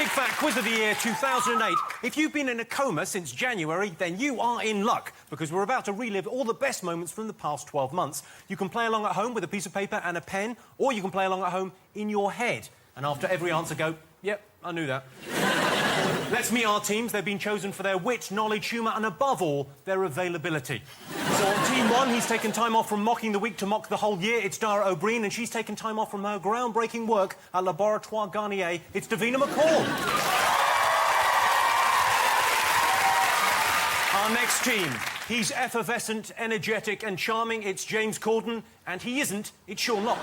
Big Fat Quiz of the Year 2008. If you've been in a coma since January, then you are in luck, because we're about to relive all the best moments from the past 12 months. You can play along at home with a piece of paper and a pen, or you can play along at home in your head. And after every answer go, yep, I knew that. Let's meet our teams. They've been chosen for their wit, knowledge, humour and, above all, their availability. So on Team 1, he's taken time off from mocking the week to mock the whole year. It's Dara O'Briain, and she's taken time off from her groundbreaking work at Laboratoire Garnier. It's Davina McCall. Our next team. He's effervescent, energetic and charming. It's James Corden. And he isn't. It's Sean Locke.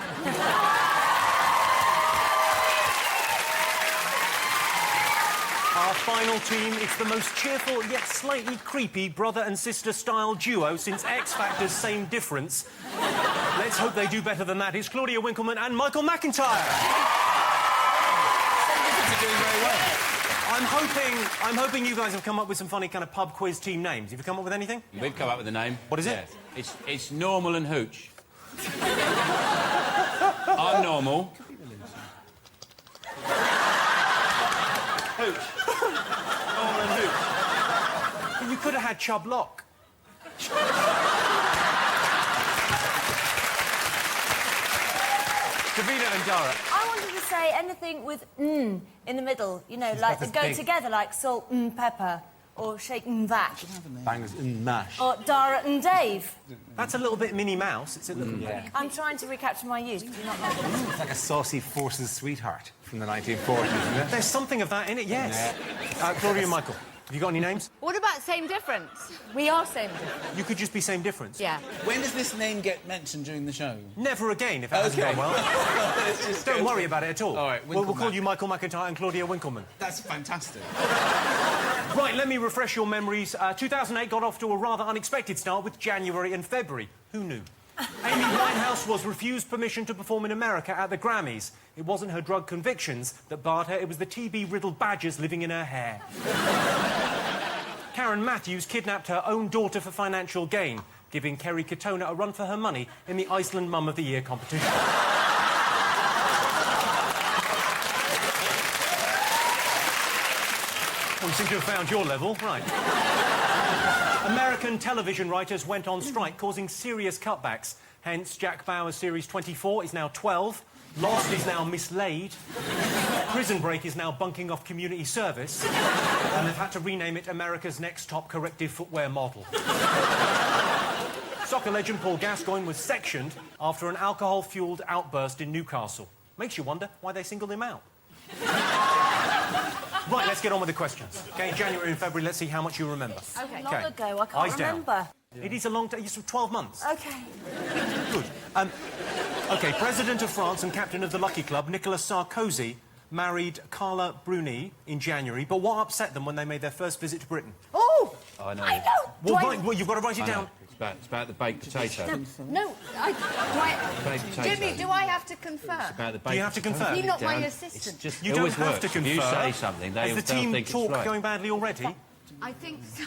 Our final team, it's the most cheerful yet slightly creepy brother and sister style duo since X Factor's Same Difference. Let's hope they do better than that. It's Claudia Winkleman and Michael McIntyre. You're doing very well. I'm hoping you guys have come up with some funny kind of pub quiz team names. Have you come up with anything? We've come up with a name. What is it? It's Normal and Hooch. I'm normal. Hooch. Normal and Hooch. You could have had Chub Lock. Davina and Dara. I wanted to say anything with in the middle, you know, like that go together, like salt and pepper, or shake and vac. Bangers and mash. Or Dara and Dave. That's a little bit Minnie Mouse. It's a little... Yeah. I'm trying to recapture my youth. Do you not know this? It's like a saucy Forces sweetheart from the 1940s, isn't it? There's something of that in it, yes. Yeah. Claudia and Michael, have you got any names? What about Same Difference? We are same difference. You could just be Same Difference. Yeah. When does this name get mentioned during the show? Never again, if it hasn't gone well. Don't worry about it at all. All right, we'll call you Michael McIntyre and Claudia Winkleman. That's fantastic. Right, let me refresh your memories. 2008 got off to a rather unexpected start with January and February. Who knew? Amy Winehouse was refused permission to perform in America at the Grammys. It wasn't her drug convictions that barred her, it was the TB-riddled badgers living in her hair. Karen Matthews kidnapped her own daughter for financial gain, giving Kerry Katona a run for her money in the Iceland Mum of the Year competition. Well, you seem to have found your level. Right. American television writers went on strike, causing serious cutbacks. Hence, Jack Bauer's series 24 is now 12. Lost is now Mislaid. Prison Break is now bunking off community service. And they've had to rename it America's Next Top Corrective Footwear Model. Soccer legend Paul Gascoigne was sectioned after an alcohol-fuelled outburst in Newcastle. Makes you wonder why they singled him out. Right, let's get on with the questions. OK, January and February, let's see how much you remember. OK, long ago, I can't Eyes remember. Down. It is a long time, it's 12 months. OK. Good. OK, President of France and captain of the Lucky Club, Nicolas Sarkozy, married Carla Bruni in January, but what upset them when they made their first visit to Britain? Oh! I know. I know! Well, you've got to write it down. It's about the baked potato. No, Baked potato. Jimmy, do I have to confirm? It's about the baked Do you have to confirm? You're not my Down. assistant. It's just, You it don't always have works. to confirm. If you say something, Has the they'll team think talk it's right. going badly already? I think so.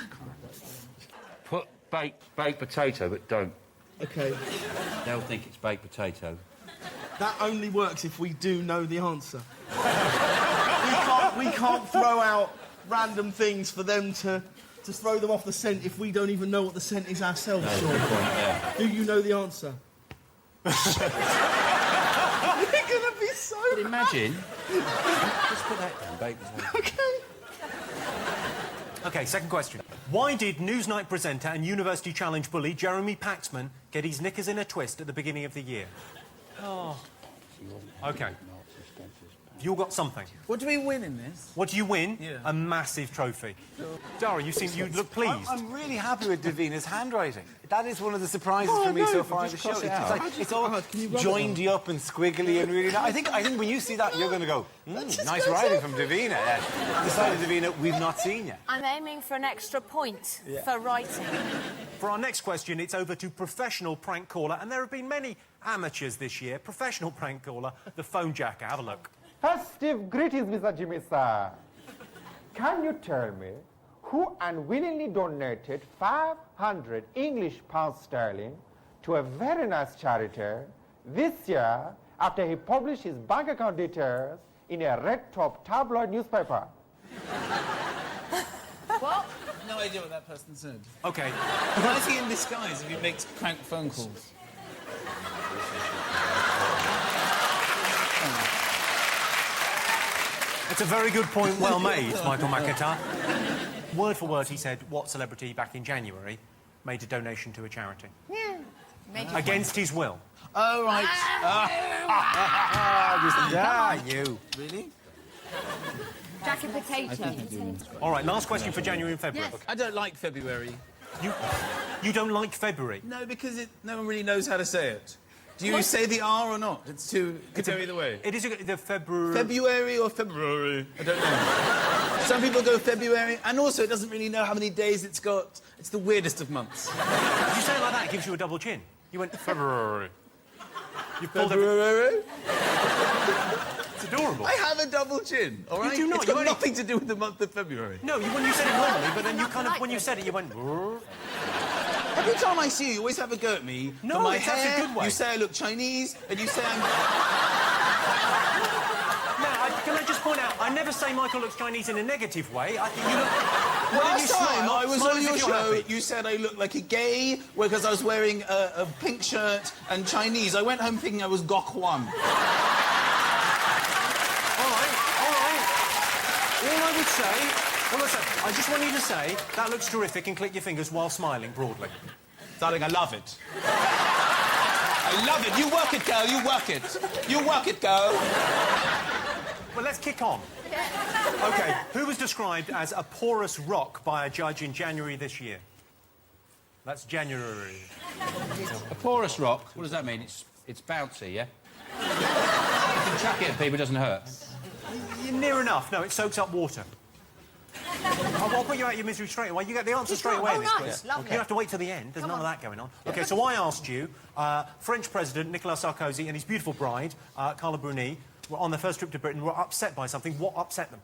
Put baked potato, but don't. OK. They'll think it's baked potato. That only works if we do know the answer. we can't throw out random things for them to throw them off the scent if we don't even know what the scent is ourselves, That's Sean. the point, yeah. Do you know the answer? We're gonna be so But imagine... Just put that down, baked potato. OK. OK, second question. Why did Newsnight presenter and University Challenge bully Jeremy Paxman get his knickers in a twist at the beginning of the year? Oh. OK. You got something. What do we win in this? What do you win? Yeah. A massive trophy. Dara, you look pleased. I'm really happy with Davina's handwriting. That is one of the surprises for me so far in the show. It's all joined you up and squiggly and really... I think when you see that, you're going to go, nice writing from Davina. The side of Davina we've not seen yet. I'm aiming for an extra point for writing. For our next question, it's over to professional prank caller, and there have been many amateurs this year. Professional prank caller, the phone jacker. Have a look. Festive greetings, Mr. Jimmy, sir. Can you tell me who unwillingly donated 500 English pounds sterling to a very nice charity this year after he published his bank account details in a red-top tabloid newspaper. What? No idea what that person said. OK. Why is he in disguise if he makes crank phone calls? It's a very good point, well made, Michael McIntyre. Word for word, he said, what celebrity back in January made a donation to a charity? Yeah. Against his will. Oh, right. You. Really? Jack and potato. All right, last question for January and February. Yes. I don't like February. You don't like February? No, because no one really knows how to say it. Do you say the R or not? Could go either way. It is the February... February or February? I don't know. Some people go February, and also it doesn't really know how many days it's got. It's the weirdest of months. If you say it like that, it gives you a double chin. You went February. You pulled February? It's adorable. I have a double chin, all right? do not. It's got You only- nothing to do with the month of February. No, when you said it normally, but then you kind of, when you said it, you went... "Brrr." Every time I see you, you always have a go at me. No, for my it's actually a hair, good way. You say I look Chinese, and you say I'm... Can I just point out, I never say Michael looks Chinese in a negative way. I think you look... Last time I was smile on as your if you're show, happy. you said I looked like a gay because I was wearing a pink shirt and Chinese. I went home thinking I was Gok Hwan. All right. All I would say, I just want you to say, that looks terrific, and click your fingers while smiling broadly. Darling, I love it. I love it. You work it, girl. You work it. You work it, girl. Well, let's kick on. OK, who was described as a porous rock by a judge in January this year? That's January. A porous rock, what does that mean? It's bouncy, yeah? You can chuck it at people, it doesn't hurt. You're near enough. No, it soaks up water. I'll put you out of your misery straight away. You get the answer straight away in this quiz. Lovely. You don't have to wait till the end. There's none of that going on. OK, so I asked you, French President Nicolas Sarkozy and his beautiful bride, Carla Bruni, were on their first trip to Britain, were upset by something. What upset them?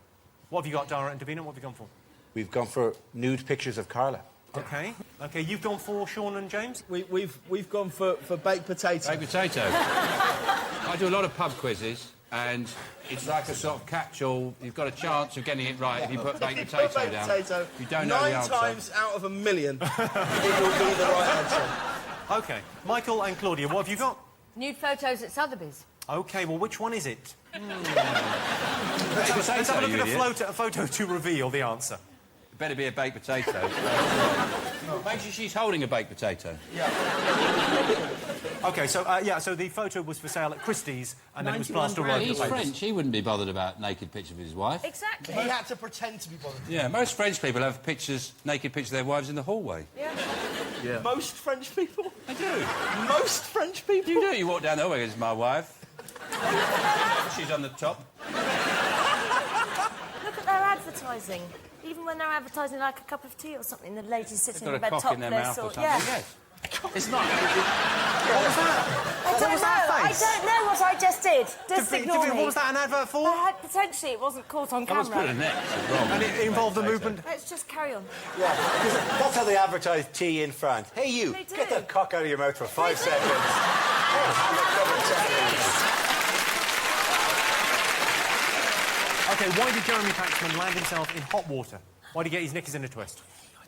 What have you got, Dara and Davina? What have you gone for? We've gone for nude pictures of Carla. OK. OK, you've gone for Sean and James? We've gone for baked potato. Baked potato. I do a lot of pub quizzes, and it's like a sort of catch-all. You've got a chance of getting it right if you put baked potato Baked down. potato, You don't know the 9 answer. times out of a million, it will be the right answer. OK. Michael and Claudia, what have you got? Nude photos at Sotheby's. OK, well, which one is it? Baked Let's have a potato, look you at idiot. a photo to reveal the answer. It better be a baked potato. Make sure she's holding a baked potato. OK, so, so the photo was for sale at Christie's, and then it was plastered all over the He's papers. French, he wouldn't be bothered about naked pictures of his wife. Exactly. He had to pretend to be bothered. Yeah, most French people have pictures, naked pictures of their wives in the hallway. Yeah. Most French people? They do. Most French people? You do. You walk down the hallway, it's my wife. She's on the top. Look at their advertising. Even when they're advertising like a cup of tea or something, the lady's sitting Got in a bed cock topless in their mouth or something. Yeah. Yes. It's not... What was that? I don't was know. that I face? don't know what I just did. Just Davina, ignore me. what was that an advert for? Potentially, it wasn't caught on I was camera. put a net. It's wrong. And it involved the movement. Let's just carry on. Yeah, because that's how they advertise tea in France. Hey, you, They do. get that cock out of your mouth for 5 seconds. Have a cup of tea. OK, why did Jeremy Paxman land himself in hot water? Why did he get his knickers in a twist?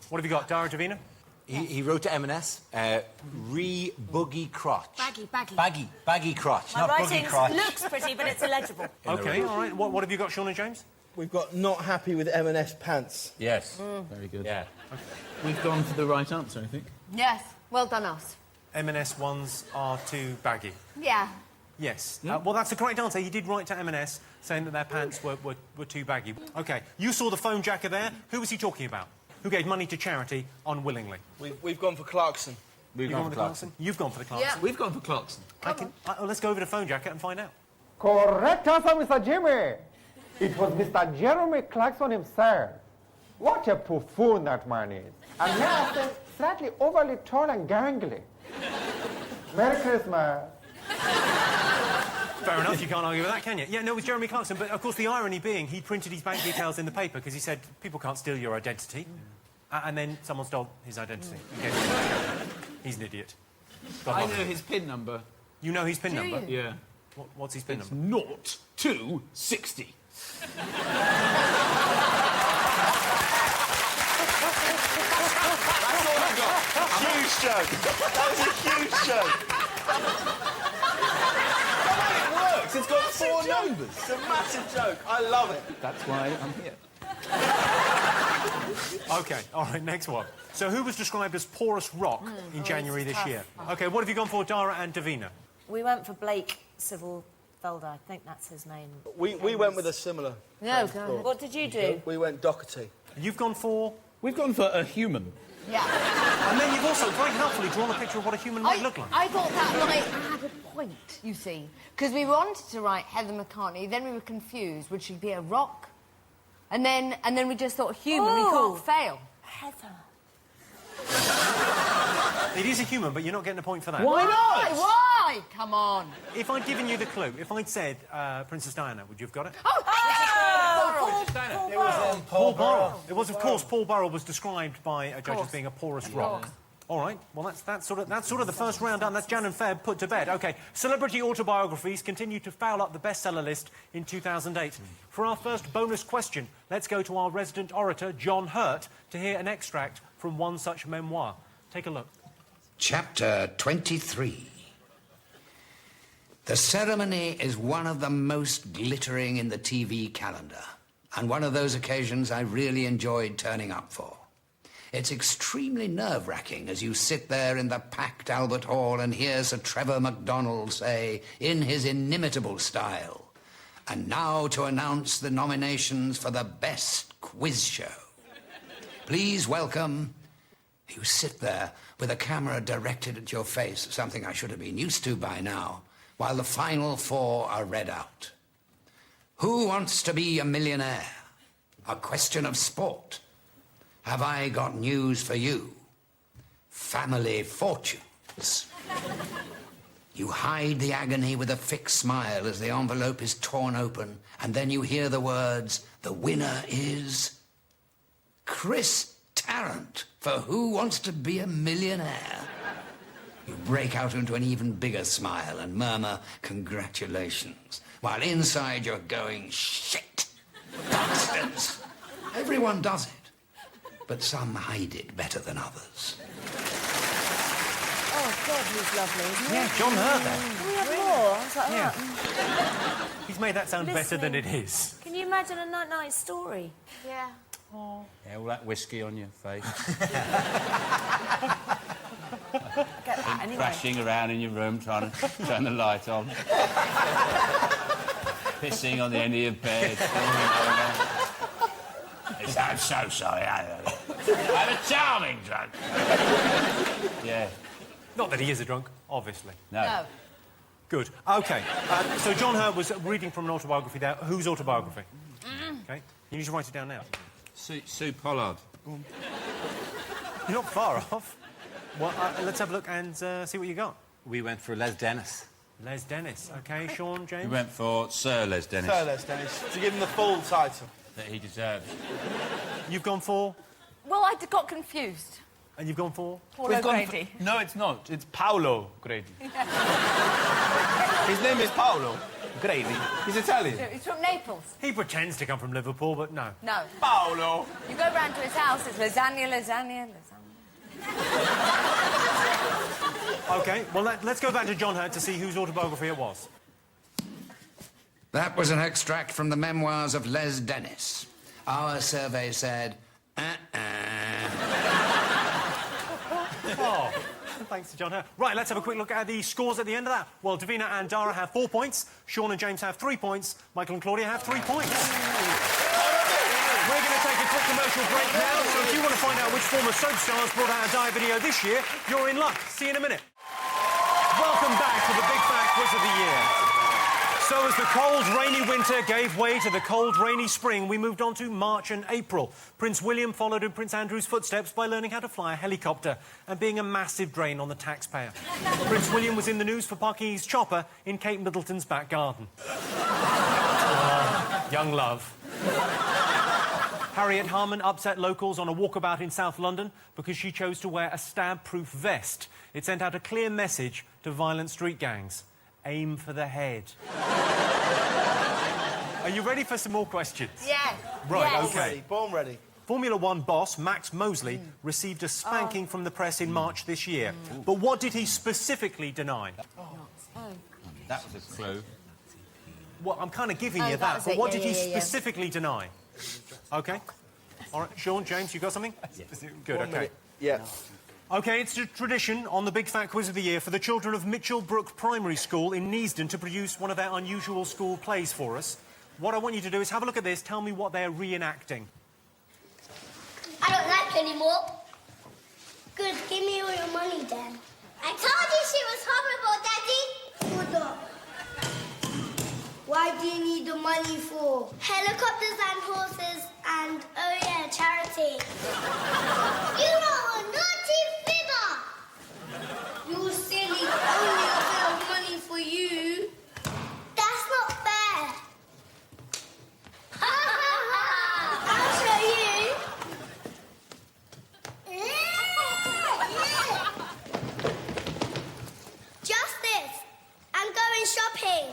What have you got, Dara, Davina? He wrote to M&S, re-buggy crotch. Baggy crotch, My not buggy writing crotch. looks pretty, but it's illegible. OK, all right. What have you got, Sean and James? We've got not happy with M&S pants. Yes. Very good. Yeah. We've gone for the right answer, I think. Yes. Well done, us. M&S ones are too baggy. Yeah. Yes. Well, that's the correct answer. He did write to M&S saying that their pants were too baggy. OK, you saw the phone jacker there. Who was he talking about? Who gave money to charity unwillingly? We've gone for Clarkson. You've gone for the Clarkson? You've gone for the Clarkson. Yeah. We've gone for Clarkson. Let's go over to phone jacker and find out. Correct answer, Mr. Jimmy. It was Mr. Jeremy Clarkson himself. What a buffoon that man is. And may I say, slightly overly tall and gangly. Merry Christmas. Fair enough, you can't argue with that, can you? Yeah, no, it was Jeremy Clarkson, but of course the irony being he printed his bank details in the paper because he said people can't steal your identity, and then someone stole his identity. He's an idiot. God I love know him. his PIN number. You know his PIN number? Yeah. What's his pin It's number? 0 to 60. That's all I got. Huge joke. That was a huge joke. It works. It's got 4 numbers. It's a massive joke. I love it. That's why I'm here. OK, all right, next one. So who was described as porous rock in January this tough. year? OK, what have you gone for, Dara and Davina? We went for Blake Civilfelder. I think that's his name. We went with a similar. No, go ahead. What did you do? We went Doherty. You've gone for... We've gone for a human. Yeah. And then you've also very helpfully drawn a picture of what a human might look like. I thought that might have a point, you see. Because we wanted to write Heather McCartney, then we were confused. Would she be a rock? And then we just thought human, we Oh. can't fail. Heather. It is a human, but you're not getting a point for that. Why not? Why? Come on. If I'd given you the clue, if I'd said Princess Diana, would you have got it? Oh, Paul Burrell. It was, of course, Paul Burrell was described by a judge as being a porous rock. All right, well, that's sort of the first round done. That's Jan and Feb put to bed. OK, celebrity autobiographies continue to foul up the bestseller list in 2008. For our first bonus question, let's go to our resident orator, John Hurt, to hear an extract from one such memoir. Take a look. Chapter 23. The ceremony is one of the most glittering in the TV calendar, and one of those occasions I really enjoyed turning up for. It's extremely nerve-wracking as you sit there in the packed Albert Hall and hear Sir Trevor MacDonald say, in his inimitable style, "And now to announce the nominations for the best quiz show. Please welcome..." You sit there with a camera directed at your face, something I should have been used to by now, while the final 4 are read out. Who wants to be a millionaire? A question of sport. Have I got news for you? Family fortunes. You hide the agony with a fixed smile as the envelope is torn open, and then you hear the words, "The winner is Chris Tarrant for Who Wants to Be a Millionaire." You break out into an even bigger smile and murmur congratulations, while inside you're going, "Shit! Bastards!" Everyone does it, but some hide it better than others. Oh, God, he's lovely, isn't he? Yeah, John Hurt there. Can we have more? I was like, Yeah. that. He's made that sound better than it Listening. is. Can you imagine a night story? Yeah. Yeah, all that whiskey on your face. Get that anyway. Crashing around in your room trying to turn the light on. Pissing on the end of your bed. I'm so sorry. I'm a charming drunk. Yeah. Not that he is a drunk, obviously. No. Good. OK. So John Hurt was reading from an autobiography there. Whose autobiography? OK. You need to write it down now. Sue Pollard. You're not far off. Well, let's have a look and see what you got. We went for Les Dennis. Les Dennis. OK, Sean, James? We went for Sir Les Dennis. Sir Les Dennis. To give him the full title. That he deserves. You've gone for... Well, I got confused. And you've gone for... Paul O'Grady. No, it's not. It's Paolo Grady. His name is Paolo Grady. He's Italian. He's from Naples. He pretends to come from Liverpool, but no. No. Paolo. You go round to his house, it's lasagna, lasagna, lasagna. OK, well, let's go back to John Hurt to see whose autobiography it was. That was an extract from the memoirs of Les Dennis. Our survey said, Oh, thanks to John Hurt. Right, let's have a quick look at the scores at the end of that. Well, Davina and Dara have 4 points. Sean and James have 3 points. Michael and Claudia have 3 points. We're going to take a quick commercial break now, so if you want to find out which former soap stars brought out a diet video this year, you're in luck. See you in a minute. Welcome back to the Big Fat Quiz of the Year. So as the cold, rainy winter gave way to the cold, rainy spring, we moved on to March and April. Prince William followed in Prince Andrew's footsteps by learning how to fly a helicopter and being a massive drain on the taxpayer. Prince William was in the news for parking his chopper in Kate Middleton's back garden. Young love. Harriet Harman upset locals on a walkabout in South London because she chose to wear a stab-proof vest. It sent out a clear message to violent street gangs. Aim for the head. Are you ready for some more questions? Yeah. Right, Yes. OK. Born ready. Formula One boss Max Mosley received a spanking from the press in March this year. But what did he specifically deny? That was a clue. Well, I'm kind of giving you that that, was but it. what Yeah, did he yeah, yeah. specifically deny? OK. All right, Sean, James, you got something? Good, OK. Yeah. OK, it's a tradition on the Big Fat Quiz of the Year for the children of Mitchell Brook Primary School in Neasden to produce one of their unusual school plays for us. What I want you to do is have a look at this, tell me what they're reenacting. I don't like you anymore. Good, give me all your money then. I told you she was horrible, Daddy. Hold up. Why do you need the money for? Helicopters and horses and, oh yeah, charity. You are a naughty figure. You silly, only a bit of money for you. That's not fair. I'll show you. Just this. I'm going shopping.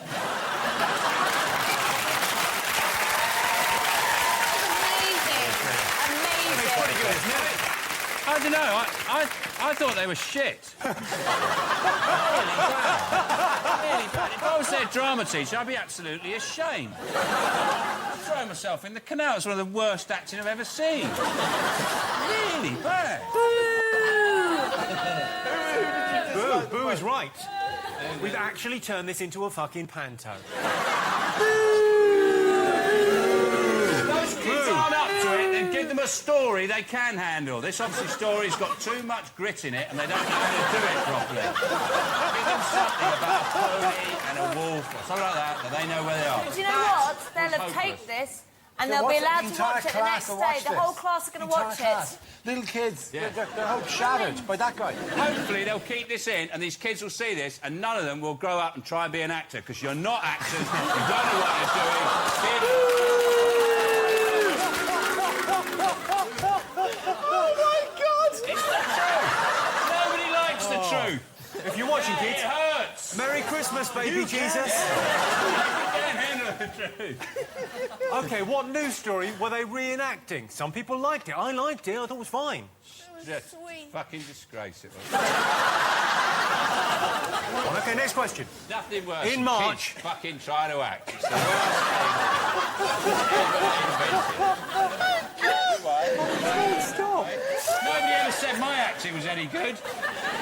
I don't know. I thought they were shit. Really bad. If I was their drama teacher, I'd be absolutely ashamed. I'd throw myself in the canal. It's one of the worst acting I've ever seen. Really bad. Boo! Boo is right. We've actually turned this into a fucking panto. Those kids aren't up to it, then give them a story they can handle. This obviously story's got too much grit in it and they don't know how to do it properly. Give them something about a pony and a wolf or something like that they know where they are. Do you know what? They'll have taped this and they'll be allowed to watch it the next day. The whole class are going to watch it. Little kids, Yeah. their hope shattered by that guy. Hopefully they'll keep this in and these kids will see this and none of them will grow up and try and be an actor because you're not actors, you don't know what you're doing. It's the truth. Nobody likes the truth. If you're watching, It kids, hurts. Merry Christmas, baby Jesus. You can't handle the truth. OK, what news story were they reenacting? Some people liked it. I liked it. I thought it was fine. Just fucking disgrace it was. Well, OK, next question. Nothing worse In than March. kids fucking trying to act. It's the worst thing. Stop. Nobody ever said my acting was any good.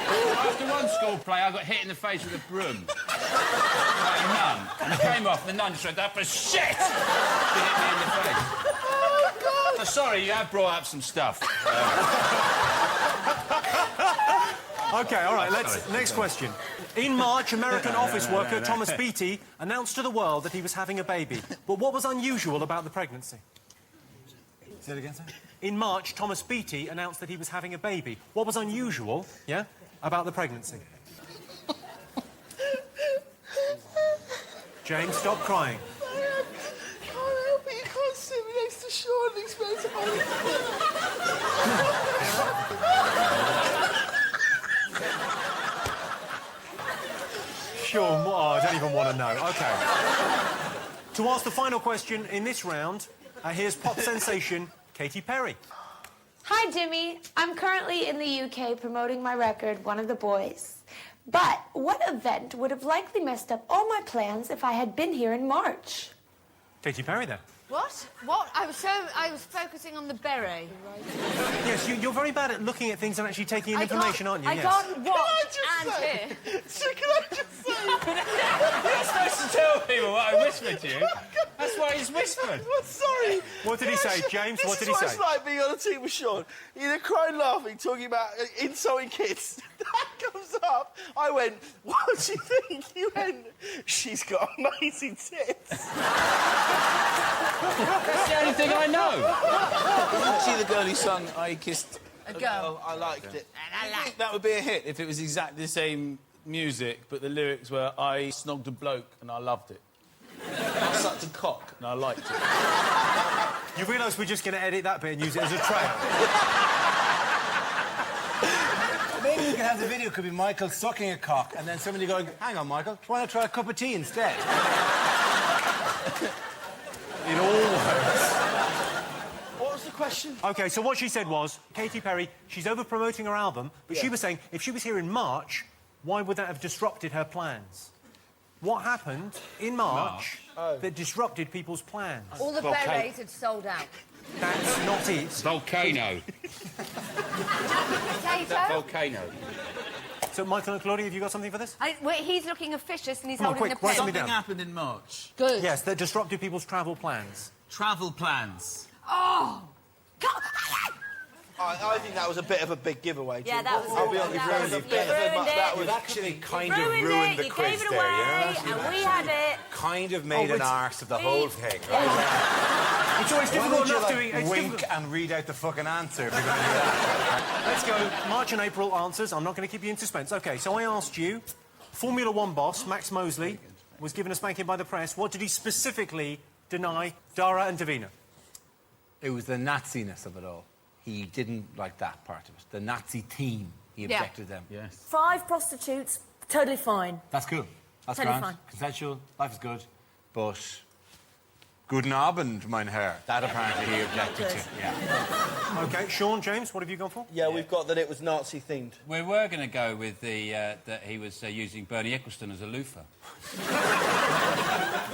After one school play, I got hit in the face with a broom. By a nun. And it came off, and the nun just went, that was shit! She hit me in the face. Oh, God! So sorry, you have brought up some stuff. OK, all right, next question. In March, American office worker Thomas Beattie announced to the world that he was having a baby. But what was unusual about the pregnancy? Say it again, sir. In March, Thomas Beattie announced that he was having a baby. What was unusual, yeah, about the pregnancy? James, stop crying. I can't help it. You can't sit me next to Sean and expect to hold Sure, oh, I don't even want to know. OK. To ask the final question in this round, here's pop sensation Katy Perry. Hi, Jimmy. I'm currently in the UK promoting my record, One of the Boys. But what event would have likely messed up all my plans if I had been here in March? Katy Perry, then. What? I was focusing on the beret. Yes, you're very bad at looking at things and actually taking in information, aren't you? I Yes. can't watch and hear. Can I just say? You're supposed to tell people what I whispered to you. That's why he's whispered. I'm sorry. What did he say, James? What did he This is say? what it's like being on a team with Sean. Either crying, laughing, talking about insulting kids. That comes up. I went, what do you think? You went, she's got amazing tits. That's the only thing I know. See the girl who sung I Kissed A Girl. I liked it. I think that would be a hit if it was exactly the same music, but the lyrics were I snogged a bloke and I loved it. I sucked a cock and I liked it. You realise we're just going to edit that bit and use it as a trail? Maybe we can have Sometimes the video could be Michael sucking a cock and then somebody going, hang on, Michael, why not try a cup of tea instead? It all works. What was the question? OK, so what she said was, Katy Perry, she's over-promoting her album, but she was saying if she was here in March, why would that have disrupted her plans? What happened in March that disrupted people's plans? All the berets had sold out. That's not it. Volcano. Potato? Volcano. So, Michael and Claudia, have you got something for this? Wait, he's looking officious and he's Come on, holding quick, the write pen. something Something down. happened in March. Good. Yes, that disrupted people's travel plans. Travel plans. Oh! I think that was a bit of a big giveaway. Yeah, that was. I'll be honest, that ruined was- it. you ruined it. We've actually kind You of ruined ruined it. the You quiz gave it there, away, you know? and we had it. Kind of made an arse of the whole thing. Yeah. It's always Why difficult would you, enough like, doing... It's wink difficult- and read out the fucking answer if you're going to do that? Let's go. March and April answers. I'm not going to keep you in suspense. OK, so I asked you, Formula One boss, Max Mosley, was given a spanking by the press. What did he specifically deny Dara and Davina? It was the Nazi-ness of it all. He didn't like that part of it. The Nazi team, he objected to them. Yes. 5 prostitutes, totally fine. That's cool. That's Totally grand. fine. Consensual, life is good. But good knob and mein Herr. That apparently he objected to. Yeah. OK, Sean, James, what have you gone for? Yeah, we've got that it was Nazi-themed. We were going to go with the that he was using Bernie Ecclestone as a loofah.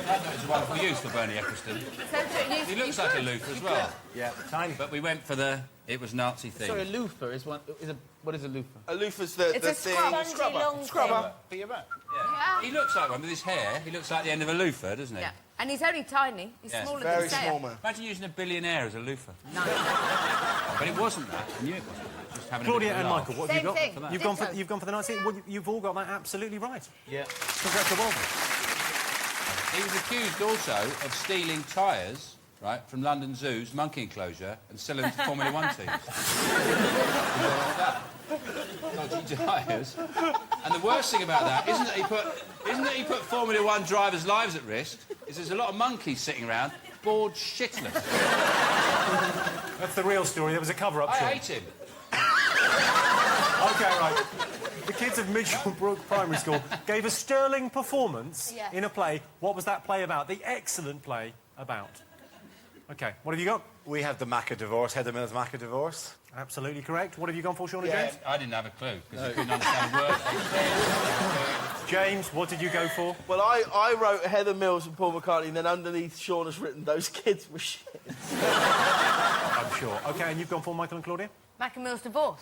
That was a wonderful use for Bernie Ecclestone. He looks like a loofah as well. Yeah, tiny. But we went for the... It was Nazi thing. Sorry, a loofah is one... What is a loofah? A loofah's the It's a thing. spongy long Scrubber. For your back. Yeah. He looks like one with his hair. He looks like the end of a loofah, doesn't he? Yeah. And he's only tiny. He's Yes. smaller Very than Sarah. small man. Imagine using a billionaire as a loofah. No. But it wasn't that. I knew it wasn't. Just having Claudia a bit of and a laugh. Michael, what have you Same got? thing. You've gone for the Nazi. Well, you've all got that absolutely right. Yeah. Congratulations. He was accused also of stealing tyres, right, from London Zoo's monkey enclosure and selling them to Formula One teams. Dodgy tyres. And the worst thing about that isn't that he put Formula One drivers' lives at risk. Is there's a lot of monkeys sitting around bored shitless. That's the real story. There was a cover-up. I Sean. hate him. OK, right. The kids of Mitchell Brook Primary School gave a sterling performance Yeah. in a play. What was that play about? The excellent play about? OK, what have you got? We have the Macca divorce, Heather Mills Macca divorce. Absolutely correct. What have you gone for, Sean and James? I didn't have a clue because I couldn't understand a word. James, what did you go for? Well, I wrote Heather Mills and Paul McCartney, and then underneath Sean has written those kids were shit. I'm sure. OK, and you've gone for Michael and Claudia? Mac and Mill's divorce.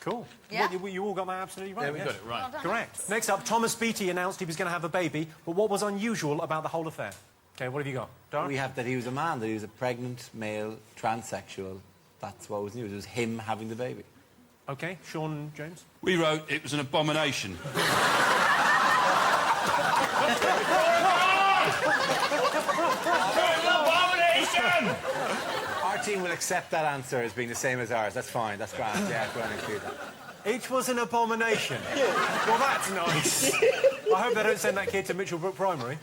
Cool. Yeah. Well, you all got that absolutely right. Yeah, we got it right. Well done. Correct. Next up, Thomas Beattie announced he was going to have a baby, but what was unusual about the whole affair? OK, what have you got? Dara? We have that he was a man, that he was a pregnant male transsexual. That's what was news. It was him having the baby. OK, Sean, James? We wrote it was an abomination. Abomination! Our team will accept that answer as being the same as ours. That's fine. That's grand. Yeah, go on and include that. It was an abomination. Well, that's nice. I hope they don't send that kid to Mitchell Brook Primary.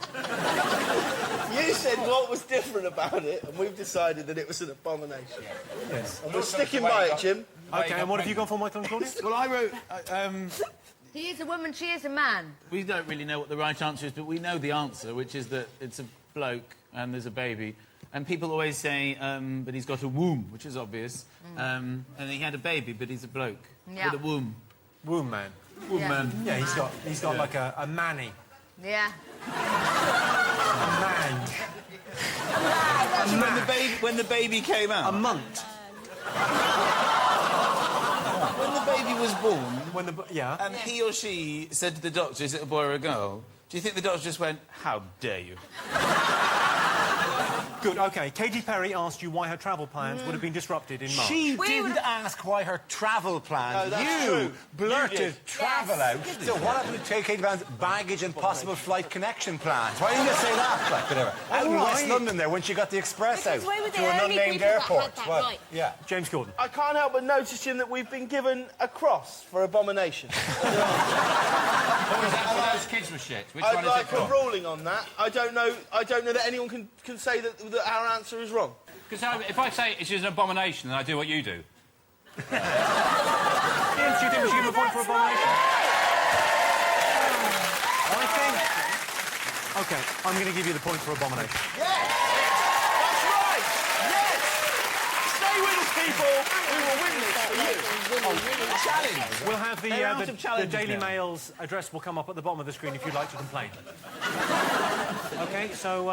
You said what was different about it, and we've decided that it was an abomination. Yes. And we're sticking by it, Jim. OK, and what have you gone for, Michael and Claudia? Well, I wrote... He is a woman, she is a man. we don't really know what the right answer is, but we know the answer, which is that it's a bloke and there's a baby. And people always say, but he's got a womb, which is obvious. And he had a baby, but he's a bloke Yeah. with a womb. Womb man. Womb Yeah. man. Yeah, he's got like a manny. Yeah. A mange. Actually, when the baby came out, A munt. when the baby was born, Yeah. and he or she said to the doctor, is it a boy or a girl? Do you think the doctor just went, how dare you? Good, OK. Katy Perry asked you why her travel plans would have been disrupted in March. She didn't ask why her travel plans. No, that's you true. blurted You did. travel out. So what happened to Katy Perry's baggage and possible flight connection plans? Why didn't you say that? Like, whatever. Out in West London there when she got the express out we were the to an only unnamed people that had airport. that What? right. Yeah. James Corden. I can't help but notice, Jim, that we've been given a cross for abomination. What was that for those kids were shit? Which one I'd is it like a for? ruling on that. I don't know that anyone can say that our answer is wrong. Because if I say it's just an abomination, then I do what you do. James, do you think Should we give him a point for abomination? I think... OK, I'm going to give you the point for abomination. Yes! That's right! Yes! Stay with us, people! We will win this for you. Challenge. We'll have They're out of the challenges Daily now. Mail's address will come up at the bottom of the screen if you'd like to complain. OK, so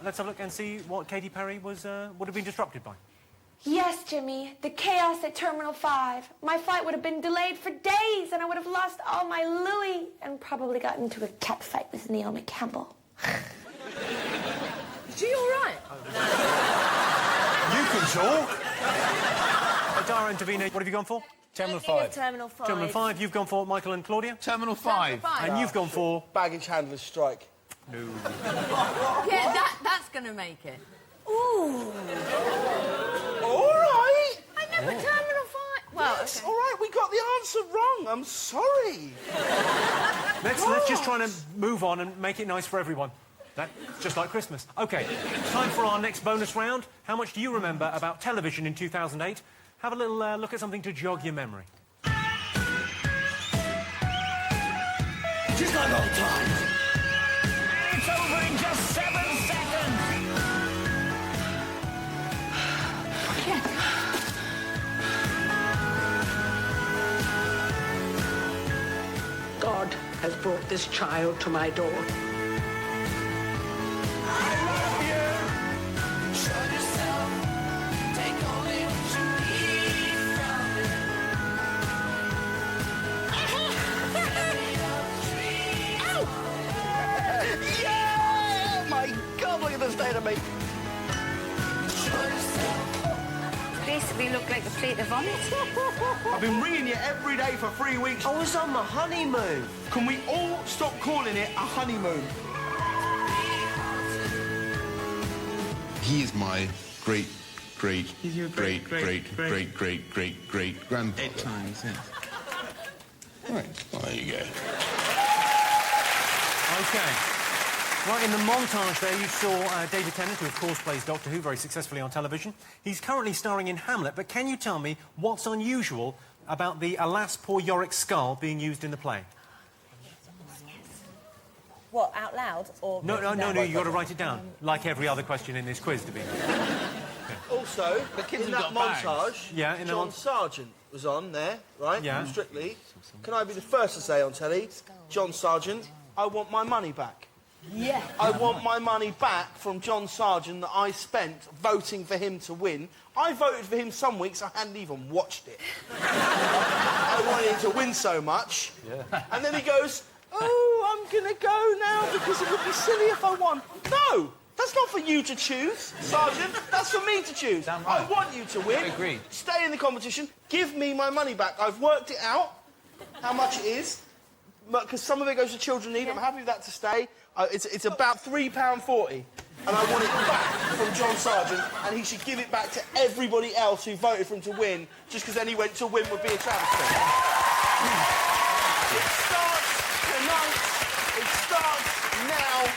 let's have a look and see what Katy Perry would have been disrupted by. Yes, Jimmy, the chaos at Terminal 5. My flight would have been delayed for days, and I would have lost all my Louis and probably got into a cat fight with Naomi Campbell. Is she all right? You can talk. Dara and Davina, what have you gone for? Terminal 5. Terminal 5. Terminal 5. You've gone for Michael and Claudia. Terminal 5. And you've gone for... Baggage handler's strike. No. Yeah, that's going to make it. Ooh. All right. I never Terminal 5. Well, Yes, okay. all right, we got the answer wrong. I'm sorry. Let's just try and move on and make it nice for everyone. That's just like Christmas. OK, time for our next bonus round. How much do you remember about television in 2008? Have a little look at something to jog your memory. Just like old times. It's over in just 7 seconds. God has brought this child to my door. Yeah! My God, look at the state of me. Basically look like a plate of vomit. I've been ringing you every day for 3 weeks. I was on my honeymoon. Can we all stop calling it a honeymoon? He is my great grandfather. 8 times, yes. Right, well, there you go. OK. Right, in the montage there, you saw David Tennant, who, of course, plays Doctor Who very successfully on television. He's currently starring in Hamlet, but can you tell me what's unusual about the Alas, Poor Yorick skull being used in the play? What, out loud? Or No, you've got to write it down, like every other question in this quiz, Davina. Also, kids in have that got montage, Yeah, in the John Sargent was on there, right? Yeah. Strictly. Can I be the first to say on telly, John Sargent, I want my money back. Yeah. I want my money back from John Sargent that I spent voting for him to win. I voted for him some weeks, I hadn't even watched it. I wanted him to win so much. Yeah. And then he goes, oh, I'm going to go now because it would be silly if I won. No! That's not for you to choose, Sergeant. That's for me to choose. Damn right. I want you to win. I agree. Stay in the competition. Give me my money back. I've worked it out, how much it is, because some of it goes to children in need. I'm happy with that to stay. It's about £3.40, and I want it back from John Sargent, and he should give it back to everybody else who voted for him to win, just because then he went to win would be a travesty. It starts tonight. It starts now.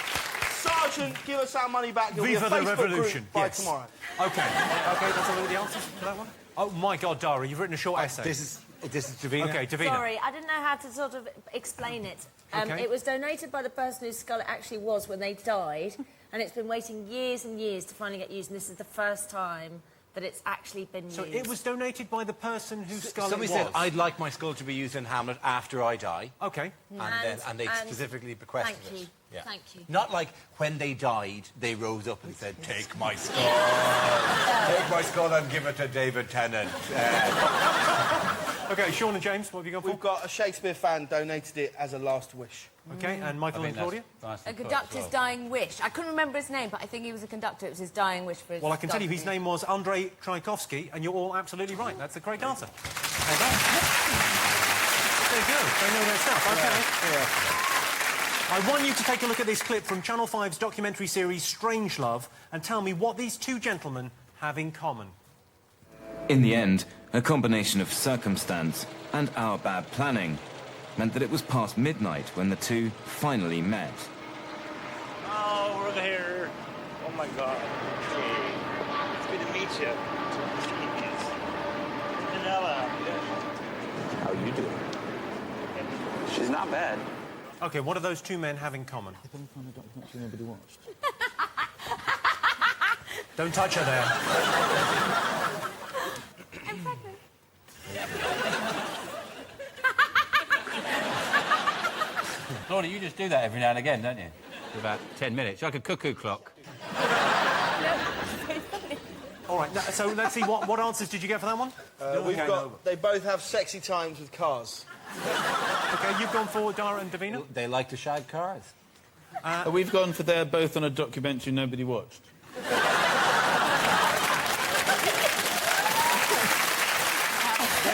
Sergeant, give us our money back. There'll Viva be a the Facebook revolution. group by Yes. tomorrow. OK, that's all the answers for that one? Oh, my God, Dara, you've written a short essay. This is Davina. OK, Davina. Sorry, I didn't know how to sort of explain it. Okay. It was donated by the person whose skull it actually was when they died, and it's been waiting years and years to finally get used, and this is the first time that it's actually been used. So it was donated by the person whose skull Somebody it was? said, I'd like my skull to be used in Hamlet after I die. OK. And they specifically bequested thank you. it. Yeah. Thank you. Not like when they died, they rose up and said, take my skull. Take my skull and give it to David Tennant. OK, Sean and James, what have you gone for? We've got a Shakespeare fan donated it as a last wish. OK, and Michael and Claudia? A conductor's dying wish. I couldn't remember his name, but I think he was a conductor. It was his dying wish for his Well, I can tell you dog. his name was Andrei Tchaikovsky, and you're all absolutely right. That's a great answer. There you go. They know their stuff. OK. I want you to take a look at this clip from Channel 5's documentary series Strangelove and tell me what these two gentlemen have in common. In the end, a combination of circumstance and our bad planning meant that it was past midnight when the two finally met. Oh, we're here. Oh, my God. Hey. It's good to meet you. Vanilla. How you doing? Not bad. OK, what do those two men have in common? They both on a documentary nobody watched. Don't touch her there. I'm pregnant. Claudia, you just do that every now and again, don't you? For about 10 minutes, like a cuckoo clock. All right, so let's see, what answers did you get for that one? They both have sexy times with cars. OK, you've gone for Dara and Davina? They like to shag cars. We've gone for they're both on a documentary nobody watched.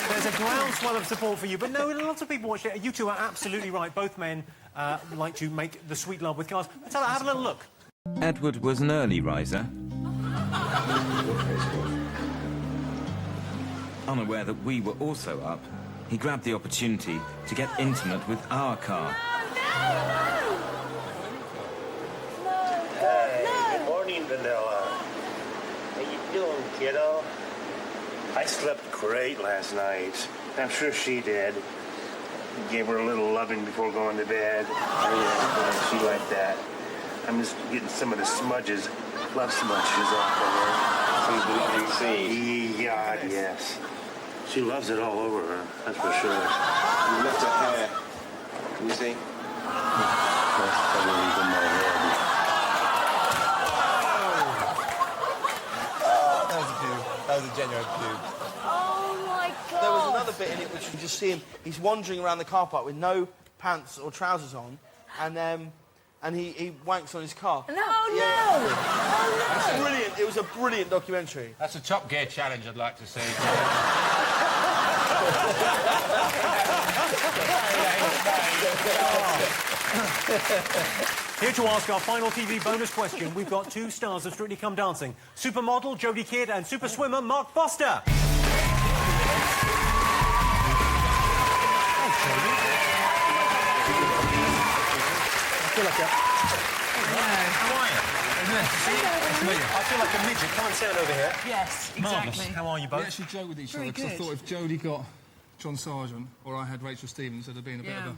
There's a groundswell of support for you, but no, lots of people watched it. You two are absolutely right. Both men like to make the sweet love with cars. Let's have a little look. Edward was an early riser. Unaware that we were also up, he grabbed the opportunity to get intimate with our car. Hey, good morning, Vanilla. How you doing, kiddo? I slept great last night. I'm sure she did. Gave her a little loving before going to bed. Oh, yeah, she liked that. I'm just getting some of the smudges, love smudges off of her. Some loving scene. God, yes. She loves it all over her, that's for sure. You lift her hair. Can you see? That's probably in my head. That was a pube. That was a genuine pube. Oh, my God. There was another bit in it which you just see him. He's wandering around the car park with no pants or trousers on, and he wanks on his car. No, no! It's brilliant. It was a brilliant documentary. That's a Top Gear challenge I'd like to see. Here to ask our final TV bonus question, we've got two stars of Strictly Come Dancing. Supermodel Jodie Kidd and super swimmer Mark Foster. I feel like I feel like a midget. Come and stand over here. Yes, exactly. How are you both? We actually joked with each other because I thought if Jodie got John Sargent or I had Rachel Stevens, it'd have been a bit of a...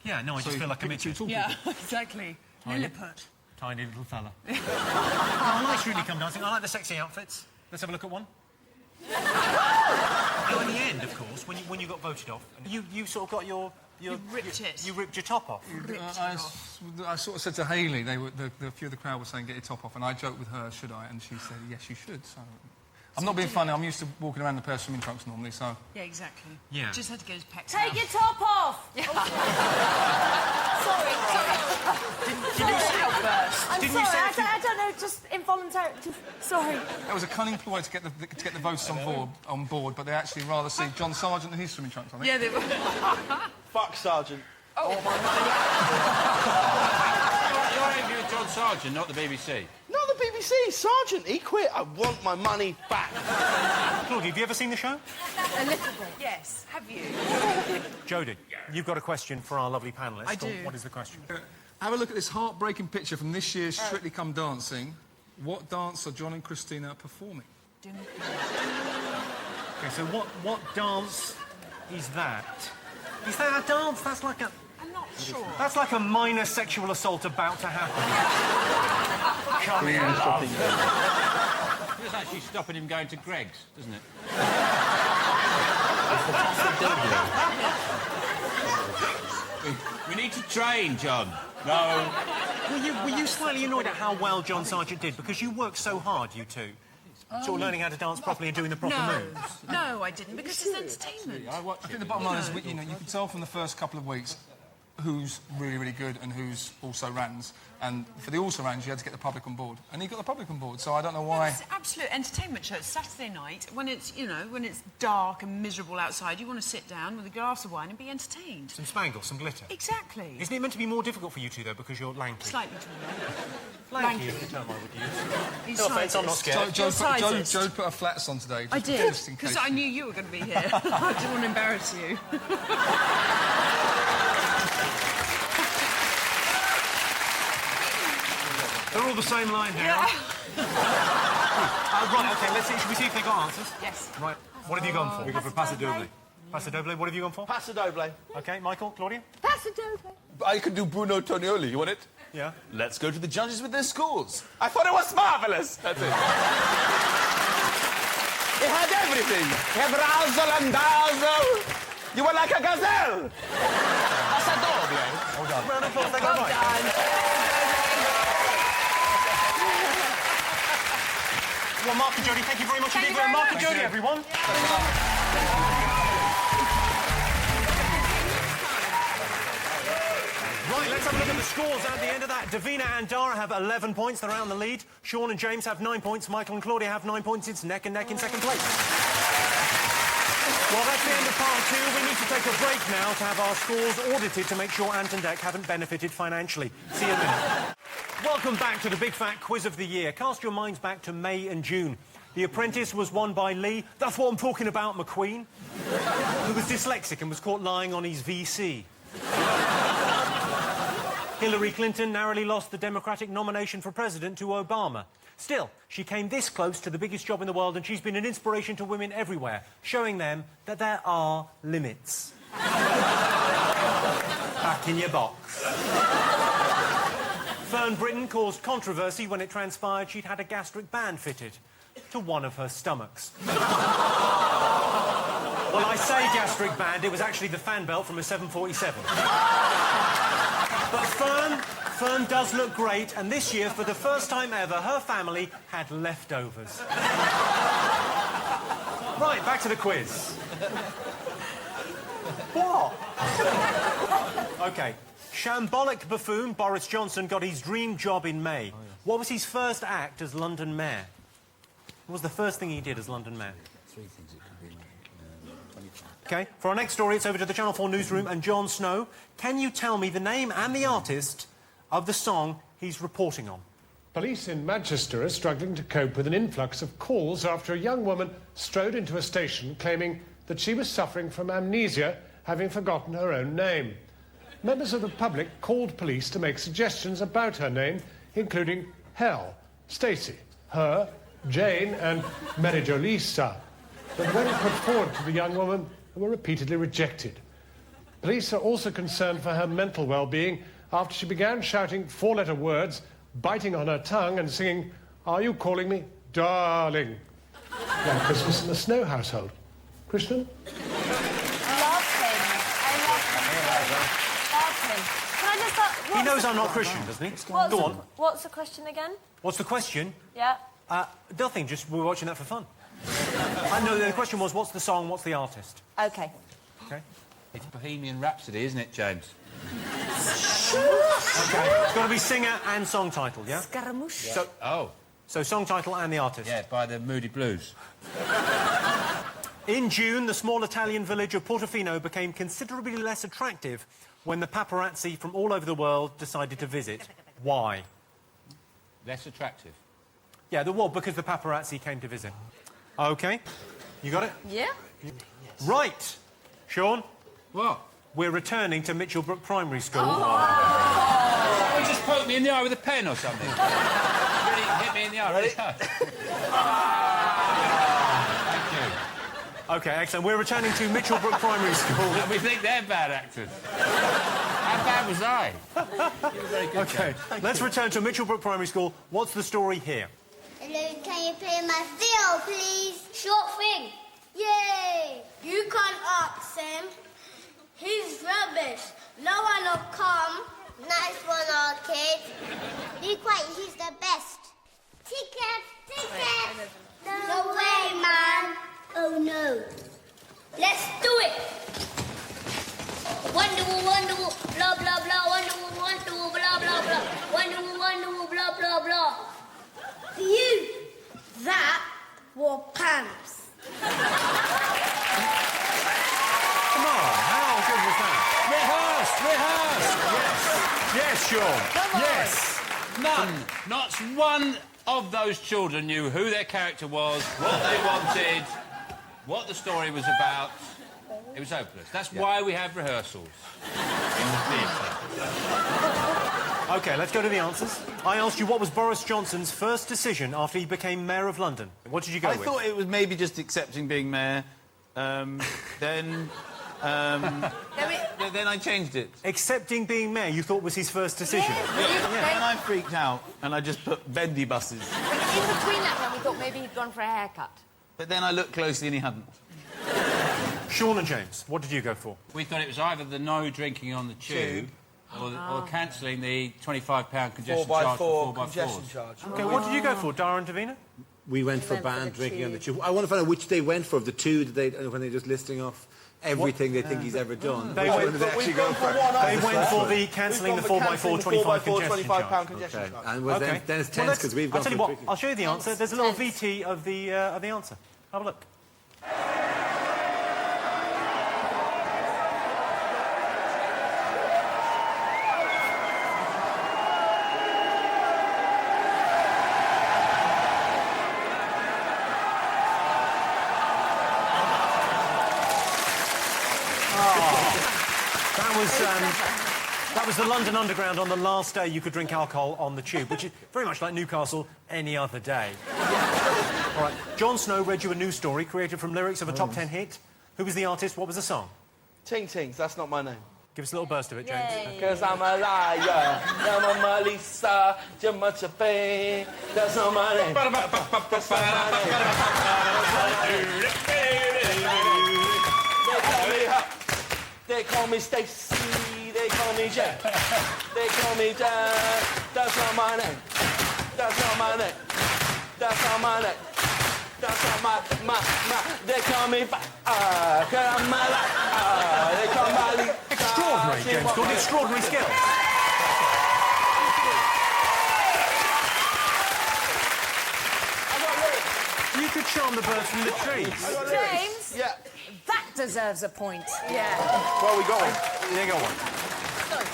Yeah, no, I just feel like a midget. Yeah, exactly. Lilliput. Tiny little fella. I like Strictly Come Dancing. I like the sexy outfits. Let's have a look at one. Now, in the end, of course, when you got voted off, you sort of got your You ripped it. You ripped your top off. I sort of said to Hayley, the few of the crowd were saying, get your top off, and I joked with her, should I? And she said, yes, you should. So I'm not being funny. I'm used to walking around in a pair of swimming trunks normally, so... Yeah, exactly. Yeah. Just had to get his pecs Take out. your top off! Sorry. Didn't you say outburst? I'm Didn't you sorry, say I don't know, just involuntary. Sorry. That was a cunning ploy to get the voters on board, but they actually rather see John Sargent in his swimming trunks, I think. Yeah, they were. Fuck Sargent. Oh, my You're angry with John Sargent, not the BBC. Not the BBC. Sargent, he quit. I want my money back. Claudia, have you ever seen the show? A little bit. Yes, have you? Jodie, you've got a question for our lovely panellists. I do. What is the question? Have a look at this heartbreaking picture from this year's Strictly Come Dancing. What dance are John and Christina performing? Okay, so what dance is that? Is that a dance? That's like a... I'm not sure. That's like a minor sexual assault about to happen. Coming It's actually stopping him going to Greg's, doesn't it? We need to train, John. No. Were you slightly annoyed at how well John Sargent did? Because you worked so hard, you two. Sort of learning how to dance properly and doing the proper moves. No, I didn't, because it's entertainment. I think the bottom line is, you know, you can tell from the first couple of weeks who's really, really good and who's also-rans. And for the also-rans, you had to get the public on board. And he got the public on board, so I don't know why... It's an absolute entertainment show. It's Saturday night, when it's, you know, when it's dark and miserable outside, you want to sit down with a glass of wine and be entertained. Some spangles, some glitter. Exactly. Isn't it meant to be more difficult for you two, though, because you're lanky? Slightly taller. Lanky is the term I would use. He's No offence, I'm not scared. Joe put her flats on today. I did, just in because case. I knew you were going to be here. I didn't want to embarrass you. They're all the same line here. Yeah. Right, OK, let's see. Should we see if they got answers? Yes. Right, what have you gone for? We go for Paso Doble. Paso Doble, what have you gone for? Paso Doble. OK, Michael, Claudia? Paso Doble. I could do Bruno Tonioli. You want it? Yeah. Let's go to the judges with their scores. I thought it was marvellous. That's it. It had everything. It had razzle and dazzle. You were like a gazelle. Paso Doble. Well done. Round of applause, thank you very much. Well, Mark and Jodie, thank you very much indeed. Mark and Jodie, everyone. Right, let's have a look at the scores at the end of that. Davina and Dara have 11 points. They're out in the lead. Sean and James have 9 points. Michael and Claudia have 9 points. It's neck and neck in second place. Well, that's the end of part 2. We need to take a break now to have our scores audited to make sure Ant and Dec haven't benefited financially. See you in a minute. Welcome back to the Big Fat Quiz of the Year. Cast your minds back to May and June. The Apprentice was won by Lee. That's what I'm talking about, McQueen. Who was dyslexic and was caught lying on his VC. Hillary Clinton narrowly lost the Democratic nomination for president to Obama. Still, she came this close to the biggest job in the world, and she's been an inspiration to women everywhere, showing them that there are limits. Back in your box. Fern Britton caused controversy when it transpired she'd had a gastric band fitted to one of her stomachs. Well, I say gastric band, it was actually the fan belt from a 747. But Fern does look great, and this year, for the first time ever, her family had leftovers. Right, back to the quiz. What? OK. Shambolic buffoon Boris Johnson got his dream job in May. Oh, yes. What was his first act as London Mayor? What was the first thing he did as London Mayor? 3 things it could be. OK, for our next story, it's over to the Channel 4 newsroom and Jon Snow. Can you tell me the name and the artist of the song he's reporting on? Police in Manchester are struggling to cope with an influx of calls after a young woman strode into a station claiming that she was suffering from amnesia, having forgotten her own name. Members of the public called police to make suggestions about her name, including Hell, Stacey, Her, Jane and Mary Jolisa. But when put forward to the young woman, they were repeatedly rejected. Police are also concerned for her mental well-being after she began shouting 4-letter words, biting on her tongue and singing, "Are you calling me darling?" Like Christmas in the Snow household. Christian? He knows I'm not Christian, doesn't he? Go on. What's the question again? What's the question? Yeah. Nothing, just we're watching that for fun. No, the question was, what's the song, what's the artist? OK. OK. It's Bohemian Rhapsody, isn't it, James? OK. It's got to be singer and song title, yeah? Scaramouche. Yeah. So song title and the artist? Yeah, by the Moody Blues. In June, the small Italian village of Portofino became considerably less attractive when the paparazzi from all over the world decided to visit. Why? Less attractive? Yeah, because the paparazzi came to visit. OK. You got it? Yeah. Right. Sean? What? We're returning to Mitchellbrook Primary School. Oh. You just poked me in the eye with a pen or something. Really hit me in the eye. Ready? Thank you. OK, excellent. We're returning to Mitchellbrook Primary School. And we think they're bad actors. How bad was I? You were very good. OK, let's return to Mitchellbrook Primary School. What's the story here? Hello, can you play my fiddle, please? Short thing. Yay! You can't ask him. He's rubbish. No one will come. Nice one, our kid. Be quiet, he's the best. Ticket, ticket. No way, man. Oh, no. Let's do it. Wonderful, wonderful, blah, blah, blah. Wonderful, wonderful, blah, blah, blah. Wonderful, wonderful, blah, blah, blah. For you, that wore pants. Come on, how good was that? Rehearse! Yes, Sean. Yes. None. Not one of those children knew who their character was, what they wanted, what the story was about. It was hopeless. That's why we have rehearsals in the theatre. OK, let's go to the answers. I asked you what was Boris Johnson's first decision after he became Mayor of London. What did you go with? I thought it was maybe just accepting being Mayor, Then I changed it. Accepting being mayor, you thought was his first decision? Then I freaked out and I just put bendy buses. But in between that time, we thought maybe he'd gone for a haircut. But then I looked closely and he hadn't. Sean and James, what did you go for? We thought it was either the no drinking on the tube or cancelling the £25 congestion charge for 4x4s. Congestion charge. OK, what did you go for, Dara and Davina? We went for banned drinking on the tube. I want to find out which they went for, of the two that they, when they're just listing off everything they think he's ever done. They went for the cancelling the 4x4 25 congestion charge. Okay. And then it's tense because we've gone for drinking. I'll show you the answer. There's a little VT of the answer. Have a look. That was the London Underground on the last day you could drink alcohol on the tube, which is very much like Newcastle any other day. All right, Jon Snow read you a news story created from lyrics of a top 10 hit. Who was the artist? What was the song? Ting Tings, that's not my name. Give us a little burst of it, James. Because I'm a liar, I'm a Melissa, too much of pain. That's not my name. That's not my name. They call me Stacy, they call me Jack, they call me Jack. That's not my name. That's not my name. That's not my name. That's not my. They call me they call me Extraordinary, James Corden. Extraordinary skill. You could charm the birds from the trees. James? Yeah. That deserves a point. Yeah. Well, we got one. There you go one.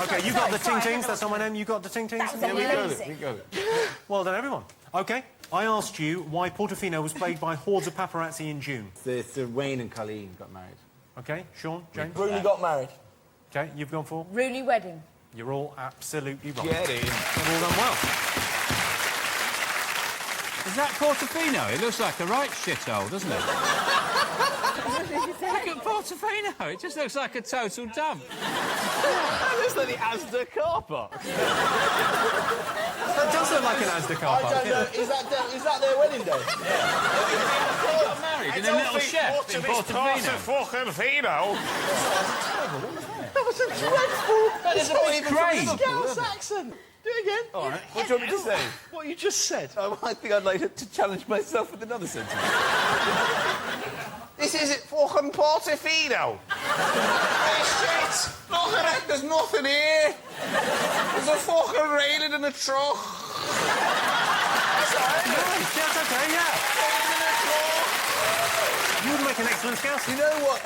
OK, you got the ting-tings. That's not my name. You got the ting-tings? That was amazing. We got it. Well done, everyone. OK, I asked you why Portofino was played by hordes of paparazzi in June. It's Wayne and Colleen got married. OK, Sean, James? Rooney got married. OK, you've gone for? Rooney wedding. You're all absolutely wrong. Get in. You've all done well. Is that Portofino? It looks like a right shithole, doesn't it? Look at Portofino. It just looks like a total dump. That looks like the Asda car park. That does look like an Asda car park. I don't know. Is that their wedding day? They got married in a little chef in Portofino. Portofino. That was a dreadful. That is a bit crazy. Scouse accent. Do it again. All right. What do you want me to say? What you just said. I think I'd like to challenge myself with another sentence. This is it, fucking Portofino. Hey, shit! Nothing, there's nothing here. There's a fucking railing in a truck. That's all right. Nice, that's OK, yeah. Railing in a truck. You would make an excellent scouser. You know what?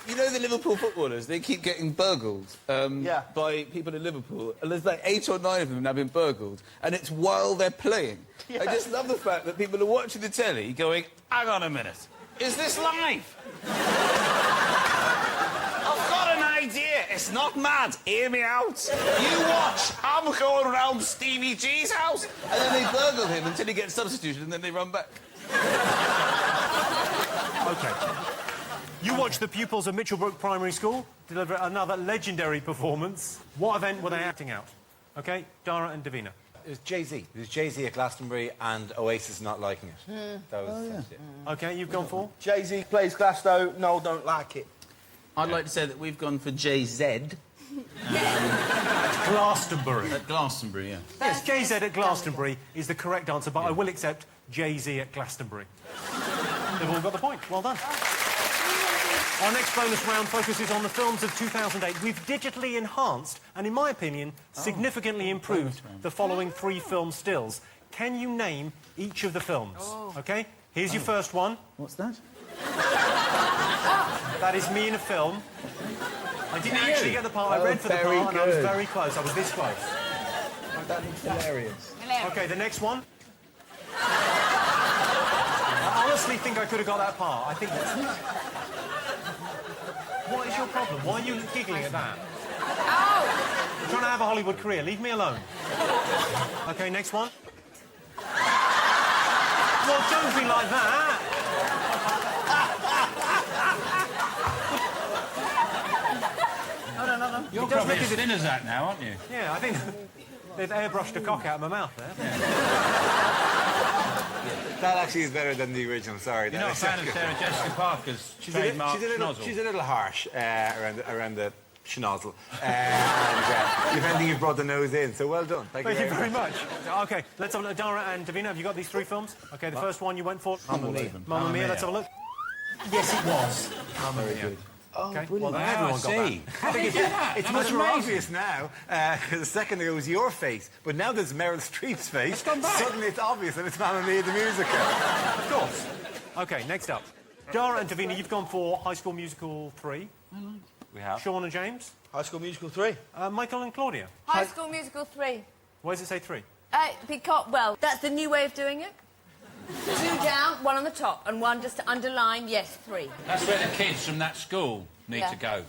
You know the Liverpool footballers? They keep getting burgled by people in Liverpool. And there's like 8 or 9 of them now been burgled. And it's while they're playing. Yeah. I just love the fact that people are watching the telly going, hang on a minute. Is this live? I've got an idea. It's not mad. Hear me out. You watch. I'm going round Stevie G's house. And then they burgle him until he gets substituted and then they run back. OK. You watched the pupils of Mitchellbrook Primary School deliver another legendary performance. What event were they acting out? OK, Dara and Davina. It was Jay-Z. It was Jay-Z at Glastonbury and Oasis not liking it. That was it. OK, you've gone for? Jay-Z plays Glasgow. Noel don't like it. I'd like to say that we've gone for JZ. Glastonbury. At Glastonbury, yeah. Yes, JZ at Glastonbury is the correct answer, but I will accept Jay-Z at Glastonbury. They've all got the point. Well done. Our next bonus round focuses on the films of 2008. We've digitally enhanced and, in my opinion, significantly improved the following 3 film stills. Can you name each of the films? OK? Here's your first one. What's that? That is me in a film. I didn't actually get the part. I read for the part and I was very close. I was this close. That looks hilarious. OK, the next one. I honestly think I could have got that part. I think that's... What is your problem? Why are you giggling at that? I'm trying to have a Hollywood career. Leave me alone. OK, next one. Well, don't be like that. You're probably as thin as that now, aren't you? Yeah, I think they've airbrushed a cock out of my mouth there. That actually is better than the original, sorry. You're not a fan of Sarah Jessica Parker's She's trademark a schnozzle? she's a little harsh around the schnozzle. And if anything, you've brought the nose in, so well done. Thank you very much. OK, let's have a look. Dara and Davina, have you got these 3 films? OK, the first one you went for? Mamma Mia, let's have a look. Yes, it was. Mamma Mia. Okay. Well, then everyone got that. It's much more obvious now, because a second ago it was your face, but now there's Meryl Streep's face. It's gone back. Suddenly it's obvious that it's Mamma Mia the musical. Of course. OK, next up. Dara and Davina, you've gone for High School Musical 3. We have. Sean and James? High School Musical 3. Michael and Claudia? High School Musical 3. Why does it say 3? Because, well, that's the new way of doing it. 2 down, 1 on the top, and 1 just to underline, yes, 3. That's where the kids from that school need to go.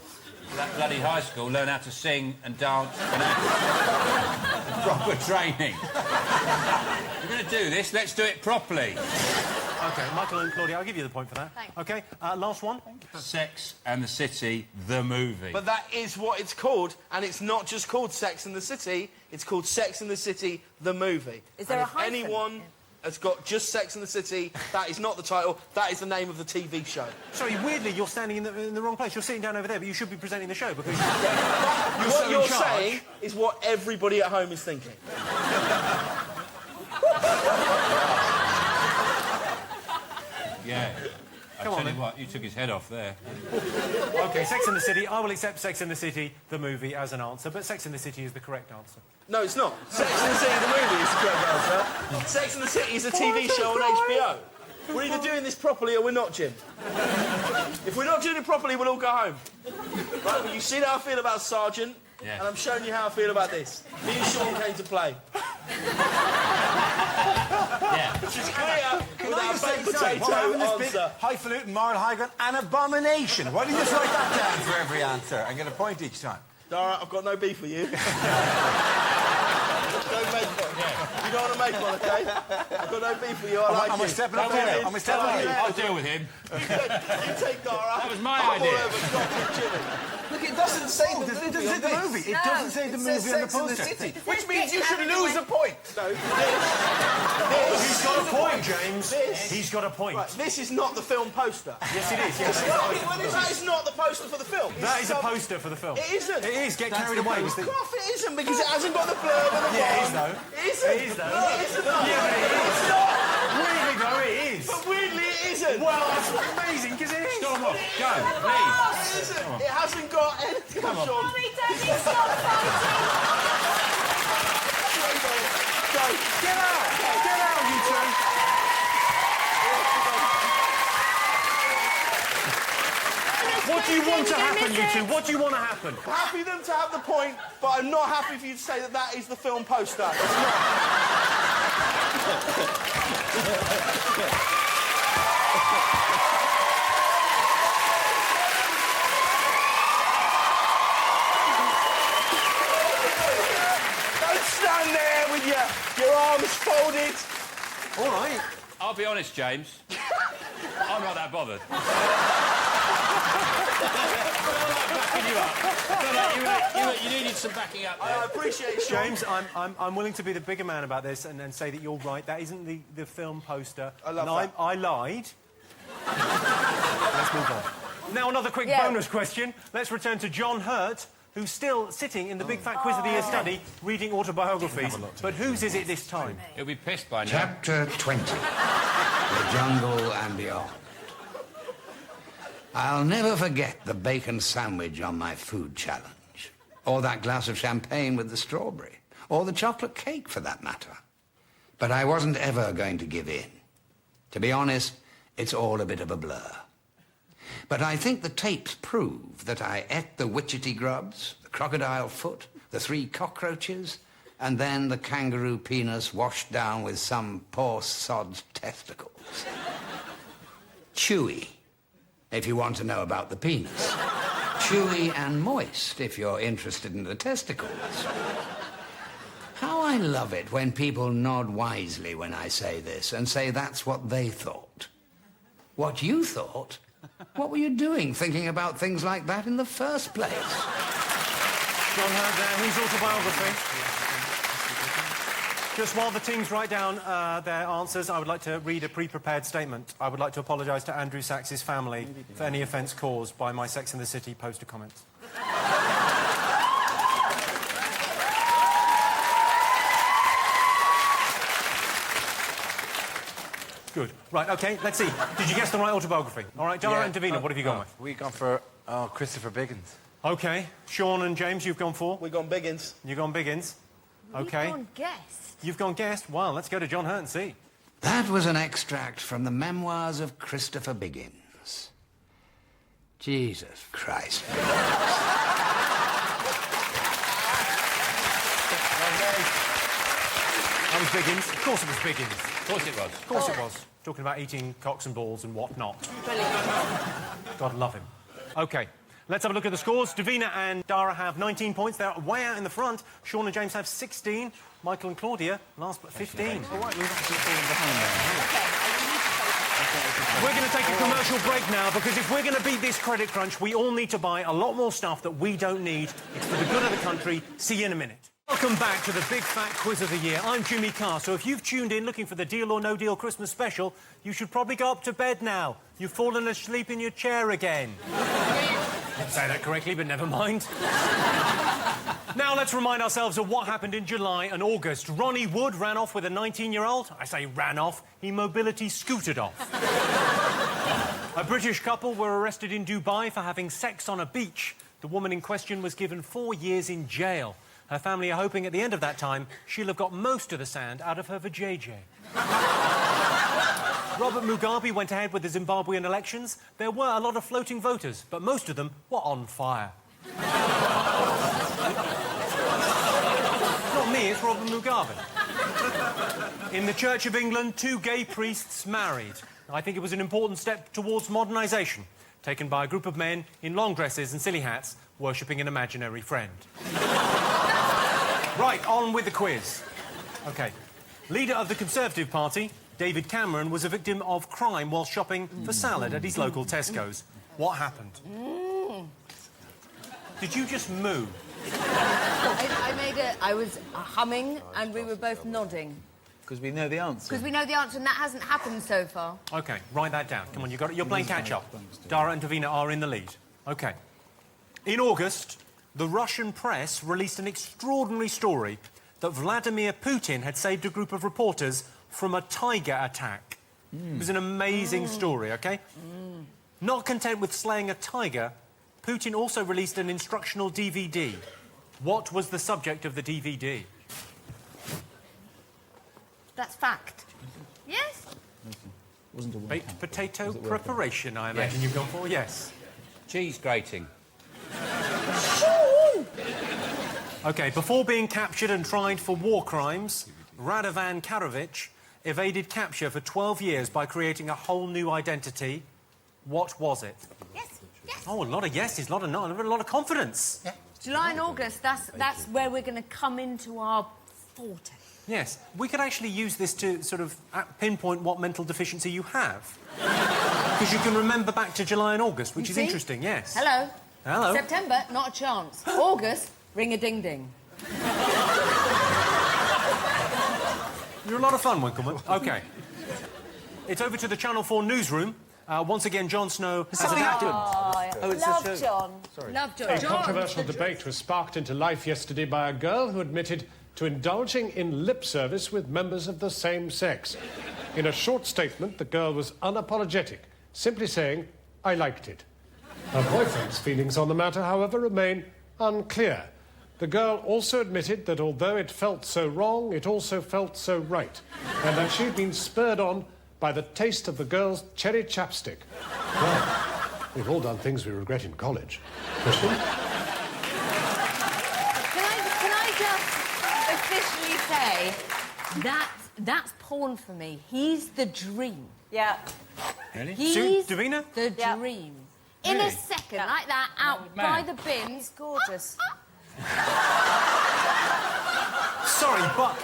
That bloody high school, learn how to sing and dance and act. Proper training. We're going to do this, let's do it properly. OK, Michael and Claudia, I'll give you the point for that. Thanks. OK, last one. Sex and the City, the movie. But that is what it's called, and it's not just called Sex and the City, it's called Sex and the City, the movie. Is there and a hyphen? If anyone has got just Sex and the City, that is not the title, that is the name of the TV show. Sorry, weirdly, you're standing in the wrong place. You're sitting down over there, but you should be presenting the show because What you're saying is what everybody at home is thinking. Yeah. I tell you what, you took his head off there. OK, Sex and the City. I will accept Sex and the City, the movie, as an answer, but Sex and the City is the correct answer. No, it's not. Sex and the City, the movie is the correct answer. Sex and the City is a TV show on HBO. We're either doing this properly or we're not, Jim. If we're not doing it properly, we'll all go home. Right, well, you see how I feel about Sergeant, and I'm showing you how I feel about this. Me and Sean came to play. Which is clear with our baked potato answer. Highfalutin, moral high ground, an abomination. Why don't you just write that down for every answer and get a point each time? Dara, I've got no beef with you. Don't make one. You don't want to make one, OK? I've got no beef with you. I like you. Am I stepping up there? Am I stepping up there? I'll deal with him. You take Dara. That was my idea. Look, it doesn't say It doesn't say the movie. It doesn't say the movie on the poster. Which means you should lose a point. No, He's got a point, James. He's got a point. Right, this is not the film poster. Yes, it is. Yes, That is not the poster for the film. that is a poster for the film. It isn't. It is. Get carried away with the... Cough, it isn't, because it hasn't got the blurb on the Yeah, it is, bottom. though. It isn't. It is, though. No, it isn't. Yeah, but it is. It's not. Weirdly, though, it is. But weirdly, it isn't. Well, that's amazing, because it is. Storm off. Go. No, Leave. it isn't. It hasn't got anything. Come on. Mommy, Daddy, stop fighting! Go. Get out! Get out, you two! What do you want to happen, you two? What do you want to happen? Happy them to have the point, but I'm not happy for you to say that that is the film poster. It's not. Don't stand there with your arms folded. All right. I'll be honest, James. I'm not that bothered. You needed some backing up there. I appreciate it, Sean. James, I'm willing to be the bigger man about this and say that you're right. That isn't the film poster. I love and that. I lied. Let's move on. Now, another quick bonus question. Let's return to John Hurt, who's still sitting in the Big Fat Quiz of the Year study reading autobiographies. But whose is it this time? He'll be pissed by now. Chapter 20. The Jungle and Beyond. I'll never forget the bacon sandwich on my food challenge, or that glass of champagne with the strawberry, or the chocolate cake for that matter. But I wasn't ever going to give in. To be honest, it's all a bit of a blur. But I think the tapes prove that I ate the witchetty grubs, the crocodile foot, the 3 cockroaches, and then the kangaroo penis washed down with some poor sod's testicles. Chewy, if you want to know about the penis. Chewy and moist, if you're interested in the testicles. How I love it when people nod wisely when I say this and say that's what they thought. What you thought? What were you doing thinking about things like that in the first place? John Hurt there, whose autobiography? Just while the teams write down their answers, I would like to read a pre-prepared statement. I would like to apologise to Andrew Sachs's family for any offence caused by my Sex and the City poster comments. Good. Right, OK, let's see. Did you guess the right autobiography? All right, Dara and Davina, what have you gone with? We've gone for Christopher Biggins. OK. Sean and James, you've gone for? We've gone Biggins. You've gone Biggins. OK. You've gone guest. You've gone guest? Well, let's go to John Hurt and see. That was an extract from the memoirs of Christopher Biggins. Jesus Christ. That was Biggins. Of course it was Biggins. Of course it was. Of course it was. Talking about eating cocks and balls and whatnot. Brilliant. God love him. OK, let's have a look at the scores. Davina and Dara have 19 points. They're way out in the front. Sean and James have 16. Michael and Claudia, last but 15. All right, we've actually fallen behind there. We're going to take a commercial break now, because if we're going to beat this credit crunch, we all need to buy a lot more stuff that we don't need. It's for the good of the country. See you in a minute. Welcome back to the Big Fat Quiz of the Year. I'm Jimmy Carr, so if you've tuned in looking for the Deal or No Deal Christmas special, you should probably go up to bed now. You've fallen asleep in your chair again. Didn't say that correctly, but never mind. Now let's remind ourselves of what happened in July and August. Ronnie Wood ran off with a 19-year-old. I say ran off, he mobility scooted off. A British couple were arrested in Dubai for having sex on a beach. The woman in question was given 4 years in jail. Her family are hoping at the end of that time she'll have got most of the sand out of her vajayjay. Robert Mugabe went ahead with the Zimbabwean elections. There were a lot of floating voters, but most of them were on fire. Not me, it's Robert Mugabe. In the Church of England, 2 gay priests married. I think it was an important step towards modernisation, taken by a group of men in long dresses and silly hats, worshipping an imaginary friend. Right, on with the quiz. OK. Leader of the Conservative Party, David Cameron, was a victim of crime while shopping for salad at his local Tesco's. What happened? Did you just moo? I was humming and we were both nodding. Because we know the answer. Because we know the answer and that hasn't happened so far. OK, write that down. Come on, you're playing catch-up. Dara and Davina are in the lead. OK. In August, the Russian press released an extraordinary story that Vladimir Putin had saved a group of reporters from a tiger attack. It was an amazing story, OK? Not content with slaying a tiger, Putin also released an instructional DVD. What was the subject of the DVD? That's fact. Yes? Wasn't a Baked potato preparation, I imagine you've gone for, yes. Cheese grating. OK, before being captured and tried for war crimes, Radovan Karadzic evaded capture for 12 years by creating a whole new identity. What was it? Yes, yes. Oh, a lot of yeses, a lot of confidence. Yeah. July and August, that's where we're going to come into our forte. Yes, we could actually use this to sort of pinpoint what mental deficiency you have. Because you can remember back to July and August, which is interesting, yes. Hello. Hello. September, not a chance. August, ring-a-ding-ding. You're a lot of fun, Winkleman. OK. It's over to the Channel 4 newsroom. Once again, Jon Snow has adapted. Love John. Sorry. Love John. A controversial debate was sparked into life yesterday by a girl who admitted to indulging in lip service with members of the same sex. In a short statement, the girl was unapologetic, simply saying, "I liked it." Her boyfriend's feelings on the matter, however, remain unclear. The girl also admitted that although it felt so wrong, it also felt so right, and that she'd been spurred on by the taste of the girl's cherry chapstick. Well, we've all done things we regret in college. Christian? Can I just officially say that's porn for me. He's the dream. Yeah. Really? He's Davina? the dream. In a second, like that, out by the bins. Gorgeous. Sorry,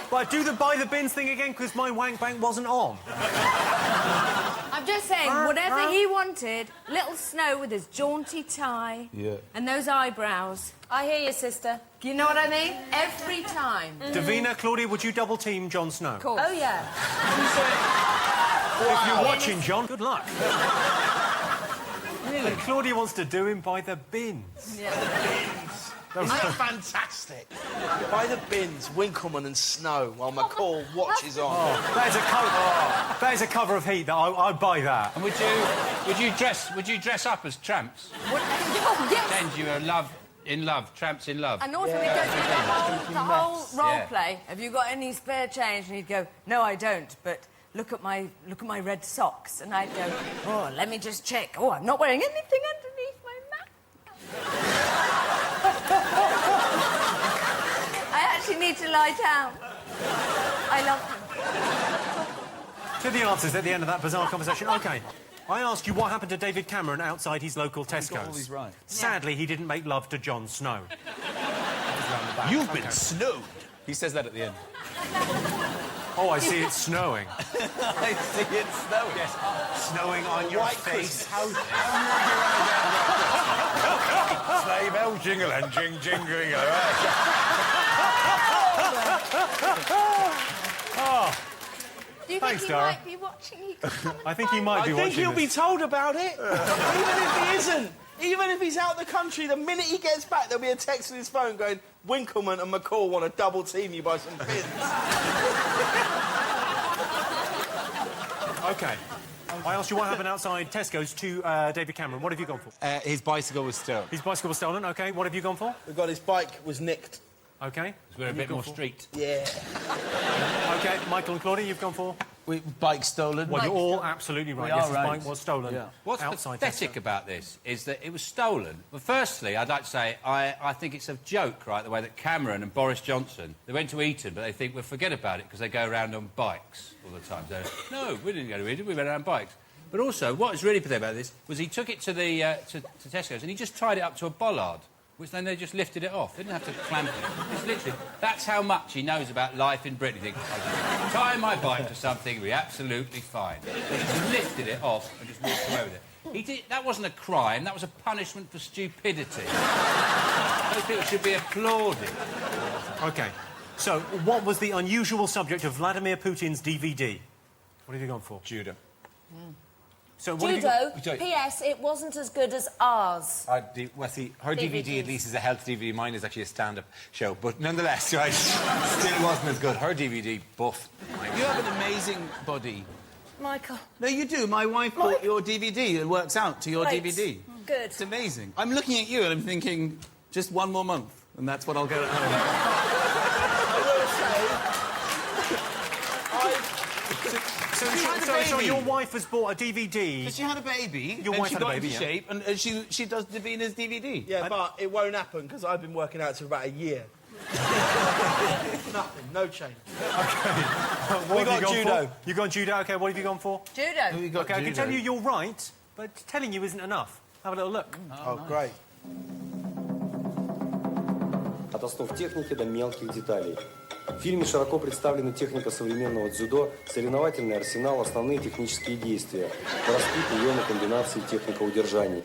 but do the by the bins thing again, because my wank bank wasn't on. I I'm just saying, whatever he wanted, little Snow with his jaunty tie and those eyebrows. I hear you, sister. You know what I mean? Every time. Davina, Claudia, would you double team Jon Snow? Of course. Oh, yeah. If you're watching, John, good luck. Really? And Claudia wants to do him by the bins. Yeah. Isn't that fantastic? By the bins, Winkleman and Snow, while McCall watches on. Oh, that is a cover of Heat. I'd buy that. And would you dress up as tramps? Oh, yes. Pretend you are tramps in love. And also, we go through the whole role play. Have you got any spare change? And he'd go, no, I don't, but look at my red socks. And I'd go, oh, let me just check. Oh, I'm not wearing anything underneath my mat. I actually need to lie down. I love him. To the answers at the end of that bizarre conversation. OK. I asked you what happened to David Cameron outside his local Tesco's. Got all these right. Sadly, he didn't make love to Jon Snow. You've been snowed. He says that at the end. Oh, I see it's snowing. I see it snowing. Yes, snowing on your face. How sleigh bells jingle and jingling. Oh. Do you Thanks, think he Dara. might be watching? He could come I think he might be I watching think he'll be this. told about it. Even if he isn't. Even if he's out the country, the minute he gets back, there'll be a text on his phone going, Winkleman and McCall want to double team you by some pins. OK. I asked you what happened outside Tesco's to David Cameron. What have you gone for? His bicycle was stolen. His bicycle was stolen. OK. What have you gone for? We got his bike was nicked. OK. We're a bit more street. Yeah. OK, Michael and Claudia, you've gone for? Bike stolen. Well, you're all absolutely right. We Yes, are his right. bike was stolen. Yeah. What's outside pathetic Tesco. about this is that it was stolen. Well, firstly, I'd like to say I think it's a joke, right, the way that Cameron and Boris Johnson, they went to Eton, but they think we'll forget about it because they go around on bikes all the time. So, no, we didn't go to Eton, we went around on bikes. But also, what is really pathetic about this was he took it to the to Tesco's and he just tied it up to a bollard, which then they just lifted it off. They didn't have to clamp it. It's literally, that's how much he knows about life in Britain. He thinks, I'll tie my bike to something, it'll be absolutely fine. He just lifted it off and just walked away with it. That wasn't a crime, that was a punishment for stupidity. Those people should be applauded. OK. So, what was the unusual subject of Vladimir Putin's DVD? What have you gone for? Judo. So what Judo, have you got? P.S. It wasn't as good as ours. Well, see, her DVD DVDs. at least is a health DVD. Mine is actually a stand-up show. But nonetheless, right, still wasn't as good. Her DVD, buff. You have an amazing body. Michael. No, you do. My wife bought your DVD and works out to your Great. DVD. Good. It's amazing. I'm looking at you and I'm thinking, just one more month, and that's what I'll get at home. So your wife has bought a DVD. But she had a baby. Your and wife she had a got baby, into yeah. shape, and she does Davina's DVD. Yeah, but it won't happen because I've been working out for about a year. Nothing, no change. What have you gone judo. For? You gone judo? OK, what have you gone for? Judo. Who you got OK, I can judo? tell you you're right, but telling you isn't enough. Have a little look. Oh, great. От основ техники до мелких деталей. В фильме широко представлена техника современного дзюдо, соревновательный арсенал, основные технические действия, броски, приемы, комбинации, техника удержаний.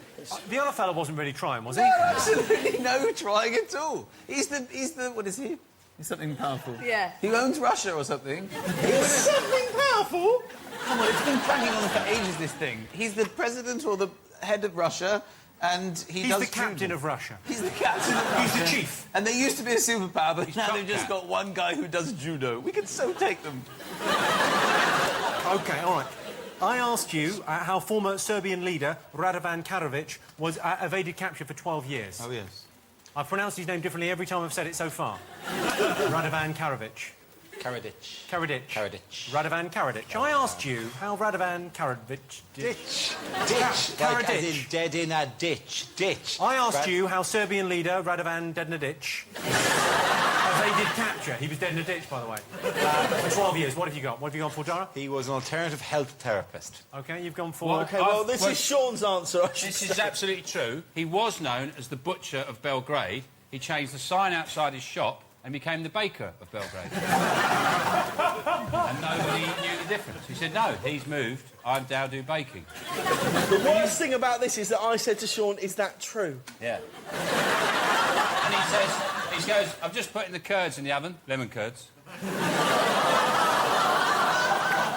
The other fellow wasn't really trying, was he? No, absolutely no trying at all. He's the what is he? He's something powerful. Yeah. He owns Russia or something. He's something powerful? Come on, it's been banging on for ages, this thing. He's the president or the head of Russia, and He's the captain of Russia. He's the captain of Russia. He's the chief. And they used to be a superpower, but now top they've just cat. got one guy who does judo. We can so take them. OK, all right. I asked you how former Serbian leader Radovan Karadzic was evaded capture for 12 years. Oh, yes. I've pronounced his name differently every time I've said it so far. Radovan Karadzic. Karadzic. Radovan Karadzic. I asked you how Radovan Karadzic did. Ditch. Like as in dead in a ditch. Ditch. I asked you how Serbian leader Radovan Dednadic evaded capture. He was dead in a ditch, by the way. For 12 years. What have you got? What have you gone for, Dara? He was an alternative health therapist. OK, you've gone for... OK, well, this is Sean's answer. This is absolutely true. He was known as the butcher of Belgrade. He changed the sign outside his shop and became the baker of Belgrade. And nobody knew the difference. He said, no, he's moved. I'm now do baking. The worst thing about this is that I said to Sean, is that true? Yeah. And he goes, I'm just putting the curds in the oven, lemon curds.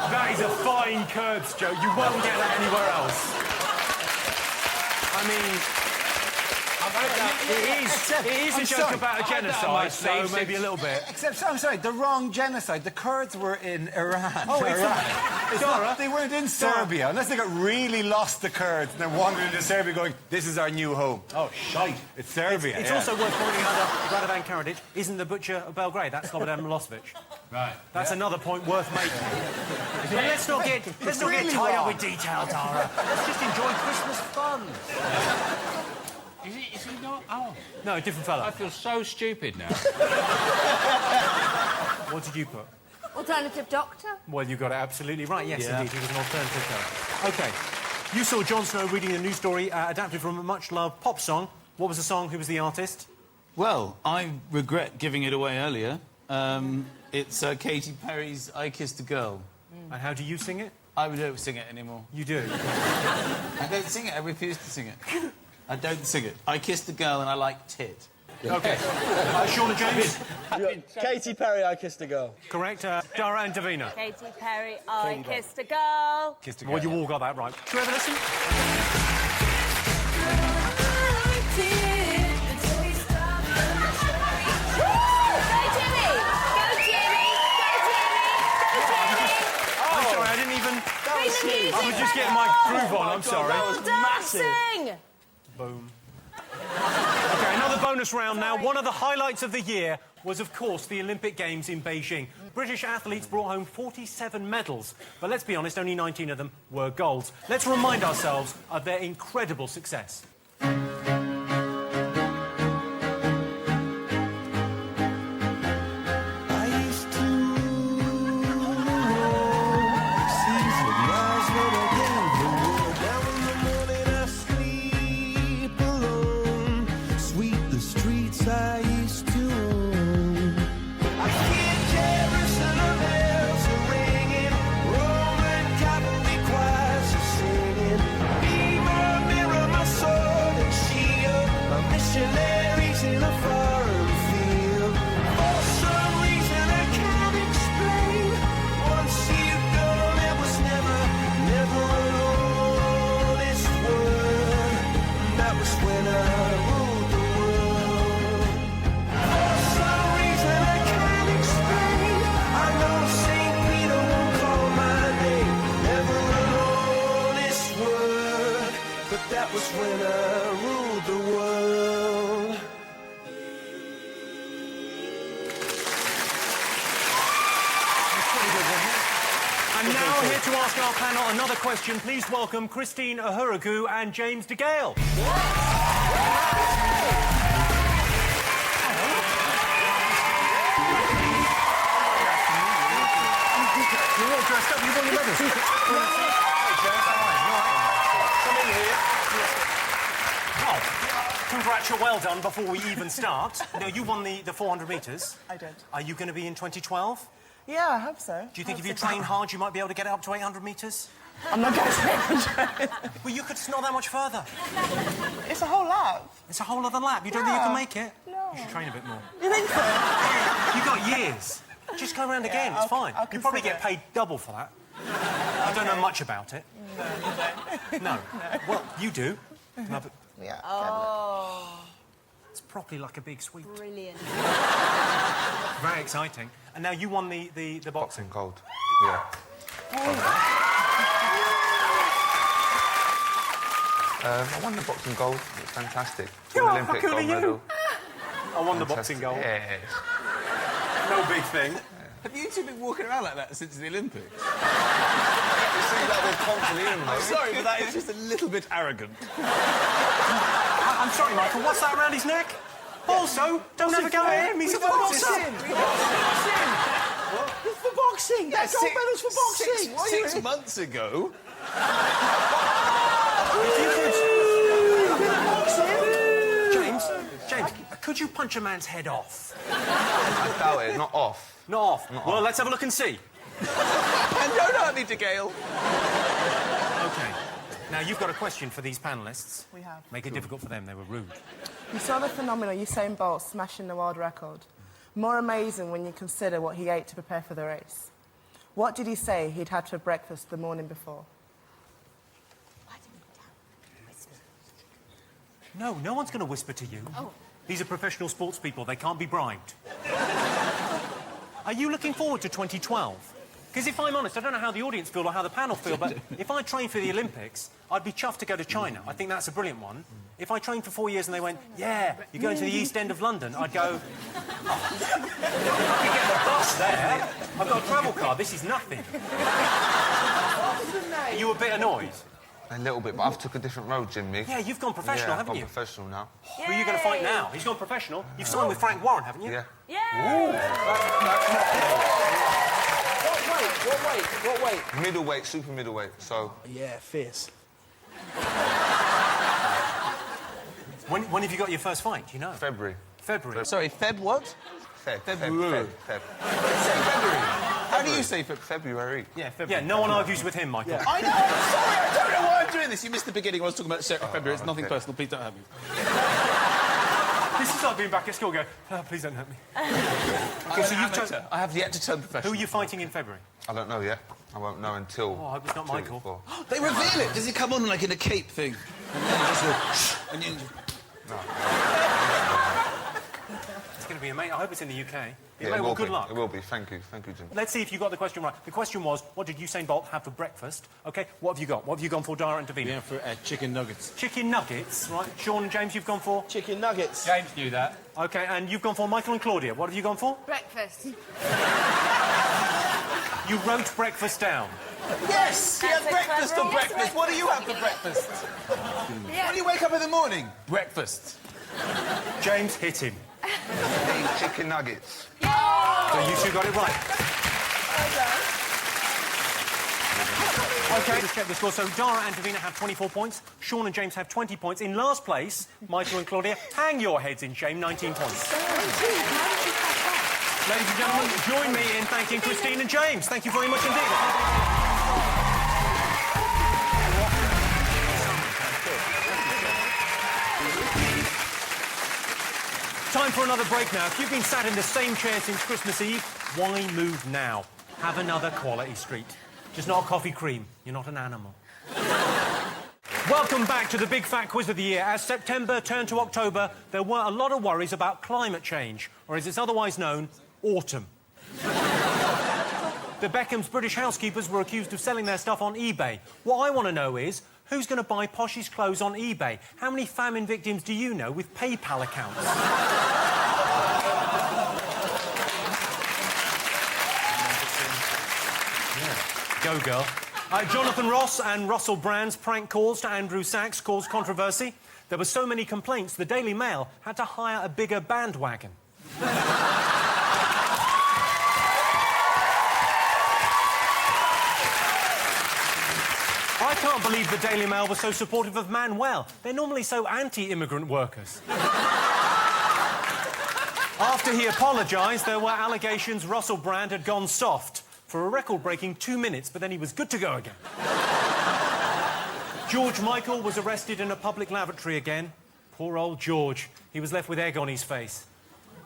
That is a fine curds joke. You won't get that anywhere else. I mean... It is a joke about a genocide, so maybe a little bit. Except, I'm sorry, the wrong genocide. The Kurds were in Iran. Oh, Dara, they weren't in Serbia, unless they got really lost, the Kurds, and then wandered into Serbia going, this is our new home. Oh, shite. It's Serbia, It's also worth pointing out that Radovan Karadzic isn't the butcher of Belgrade. That's Slobodan Milosevic. Right. That's another point worth making. But let's not get tied up with detail, Tara. Let's just enjoy Christmas fun. Is he not? Oh. No, different fella. I feel so stupid now. What did you put? Alternative doctor? Well, you got it absolutely right. Yes, Yeah. indeed, he was an alternative doctor. OK. You saw Jon Snow reading a news story adapted from a much-loved pop song. What was the song? Who was the artist? Well, I regret giving it away earlier. It's Katy Perry's I Kissed a Girl. And how do you sing it? I don't sing it anymore. You do? I don't sing it. I refuse to sing it. I don't sing it. I kissed a girl and I like tit. OK. Sean and James? Katy Perry, I Kissed a Girl. Correct. Dara and Davina? Katy Perry, I kissed a girl. Kissed a girl. Well, you all got that right. Should we have a listen? I was just getting my groove on, I'm sorry. That was massive. Boom. OK, another bonus round now. One of the highlights of the year was, of course, the Olympic Games in Beijing. British athletes brought home 47 medals, but let's be honest, only 19 of them were golds. Let's remind ourselves of their incredible success. And now, here to ask our panel another question, please welcome Christine Ahuragu and James DeGale. You're all dressed up, you've won your medals. Come in here. Well, well done before we even start. Now, you won the 400 metres. I did. Are you going to be in 2012? Yeah, I hope so. Do you think if you train hard, you might be able to get it up to 800 metres? I'm not going to. Well, you could not that much further. It's a whole lap. It's a whole other lap. You don't think you can make it? No. You should train a bit more. You think so? You've got years. Just go around again. It's fine. You probably get paid double for that. I don't know much about it. No, you don't. No. Well, you do. No, but... Yeah. Oh. It's properly like a big sweet. Brilliant. Very exciting. And now you won the boxing gold. Yeah. I won the boxing gold. It was fantastic. Olympic gold medal. I won the boxing gold. Yes. No big thing. Have you two been walking around like that since the Olympics? I'm sorry, but that is just a little bit arrogant. I'm sorry, Michael. What's that around his neck? Also, don't have a go at him. He's a boxer. It's for boxing. Yeah, gold medals for boxing. 6 months ago. James, could you punch a man's head off? I doubt it. Not off. Not off. Well, let's have a look and see. And don't hurt me, DeGale. OK. Now, you've got a question for these panellists. We have. Make it difficult for them. They were rude. You saw the phenomenal Usain Bolt smashing the world record. More amazing when you consider what he ate to prepare for the race. What did he say he'd had for breakfast the morning before? No, no one's going to whisper to you. Oh. These are professional sports people. They can't be bribed. Are you looking forward to 2012? Because if I'm honest, I don't know how the audience feel or how the panel feel, but if I trained for the Olympics, I'd be chuffed to go to China. I think that's a brilliant one. If I trained for 4 years and they went, yeah, you're going to the East End of London, I'd go, oh, I can get the bus there. I've got a travel card. This is nothing. Are you a bit annoyed? A little bit, but I've took a different road, Jimmy. Yeah, you've gone professional, haven't you? I'm professional now. Who are you going to fight now? He's gone professional. You've signed with Frank Warren, haven't you? Yeah. What weight? Middleweight, super middleweight, so... Yeah, fierce. When have you got your first fight, do you know? February. February. Sorry, Feb what? February. How do you say Feb? February. Yeah, February. Yeah, no one argues with him, Michael. Yeah. I know, I'm sorry, I don't know why I'm doing this. You missed the beginning when I was talking about February. It's nothing personal, please don't hurt me. This is like being back at school going, oh, please don't hurt me. Okay, so I have yet to turn professional. Who are you fighting in February? I don't know yet. I won't know until... Oh, I hope it's not Michael. They reveal it. Does he come on like in a cape thing? And then just go, and you... No. It's going to be amazing. I hope it's in the UK. Yeah, well, good luck. It will be. Thank you, Jim. Let's see if you got the question right. The question was, what did Usain Bolt have for breakfast? OK, what have you got? What have you gone for, Dara and Davina? Yeah, for chicken nuggets. Chicken nuggets, right. Sean and James, you've gone for? Chicken nuggets. James knew that. OK, and you've gone for Michael and Claudia. What have you gone for? Breakfast. You wrote breakfast down. Yes! He had breakfast for breakfast. What do you have for breakfast? When do you wake up in the morning? Breakfast. James hit him. Chicken nuggets. So you two got it right. OK, let's check the score. So Dara and Davina have 24 points. Sean and James have 20 points. In last place, Michael and Claudia, hang your heads in shame, 19 points. Ladies and gentlemen, join me in thanking Christine and James. Thank you very much indeed. Time for another break now. If you've been sat in the same chair since Christmas Eve, why move now? Have another quality street. Just not coffee cream. You're not an animal. Welcome back to the big fat quiz of the year. As September turned to October, there were a lot of worries about climate change, or as it's otherwise known, autumn. The Beckham's British housekeepers were accused of selling their stuff on eBay. What I want to know is, who's going to buy Posh's clothes on eBay? How many famine victims do you know with PayPal accounts? Go, girl. Jonathan Ross and Russell Brand's prank calls to Andrew Sachs caused controversy. There were so many complaints, the Daily Mail had to hire a bigger bandwagon. I can't believe the Daily Mail was so supportive of Manuel. They're normally so anti-immigrant workers. After he apologised, there were allegations Russell Brand had gone soft for a record-breaking 2 minutes, but then he was good to go again. George Michael was arrested in a public lavatory again. Poor old George. He was left with egg on his face.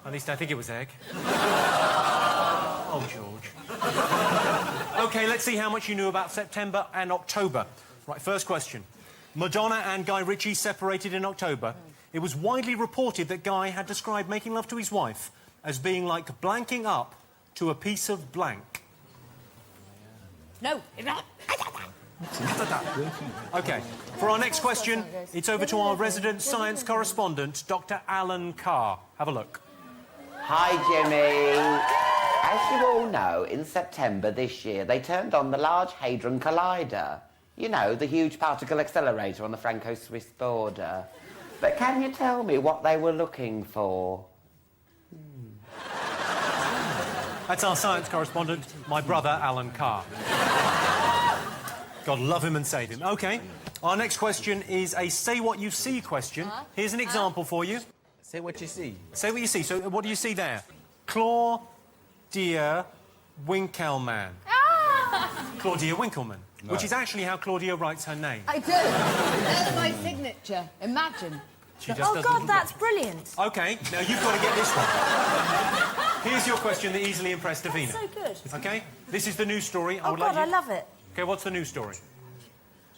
At least I think it was egg. Oh, George. OK, let's see how much you knew about September and October. Right, first question. Madonna and Guy Ritchie separated in October. It was widely reported that Guy had described making love to his wife as being like blanking up to a piece of blank. No, not. OK, for our next question, it's over to our resident science correspondent, Dr. Alan Carr. Have a look. Hi, Jimmy. As you all know, in September this year, they turned on the Large Hadron Collider. You know, the huge particle accelerator on the Franco-Swiss border. But can you tell me what they were looking for? That's our science correspondent, my brother, Alan Carr. God love him and save him. OK, our next question is a say-what-you-see question. Here's an example for you. Say what you see. Say what you see. So what do you see there? Claudia Winkleman. Claudia Winkleman, which is actually how Claudia writes her name. I do. That's my signature. Imagine. She just Oh, does God, little that's dots. brilliant. OK, now you've got to get this one. Here's your question that easily impressed Davina. So good. OK, this is the news story. I Oh, would God, like you... I love it. OK, what's the news story?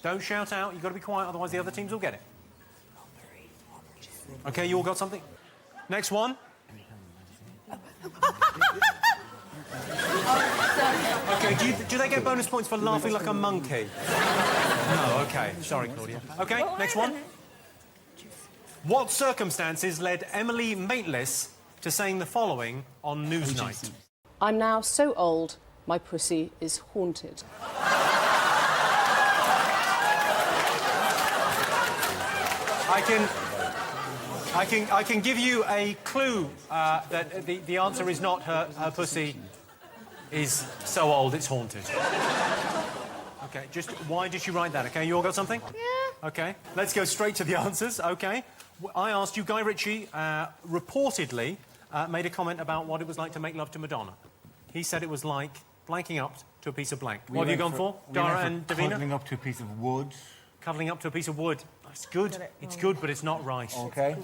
Don't shout out. You've got to be quiet, otherwise the other teams will get it. OK, you all got something? Next one. OK, do they get bonus points for laughing like a monkey? No, OK. Sorry, Claudia. OK, next one. What circumstances led Emily Maitlis to saying the following on Newsnight? I'm now so old, my pussy is haunted. I can give you a clue that the answer is not her pussy is so old it's haunted. OK, just why did she write that? OK, you all got something? Yeah. OK, let's go straight to the answers. OK, I asked you, Guy Ritchie reportedly made a comment about what it was like to make love to Madonna. He said it was like blanking up to a piece of blank. What have you gone for, Dara and Davina? Cuddling up to a piece of wood. Cuddling up to a piece of wood. It's good. It's good, but it's not right. OK.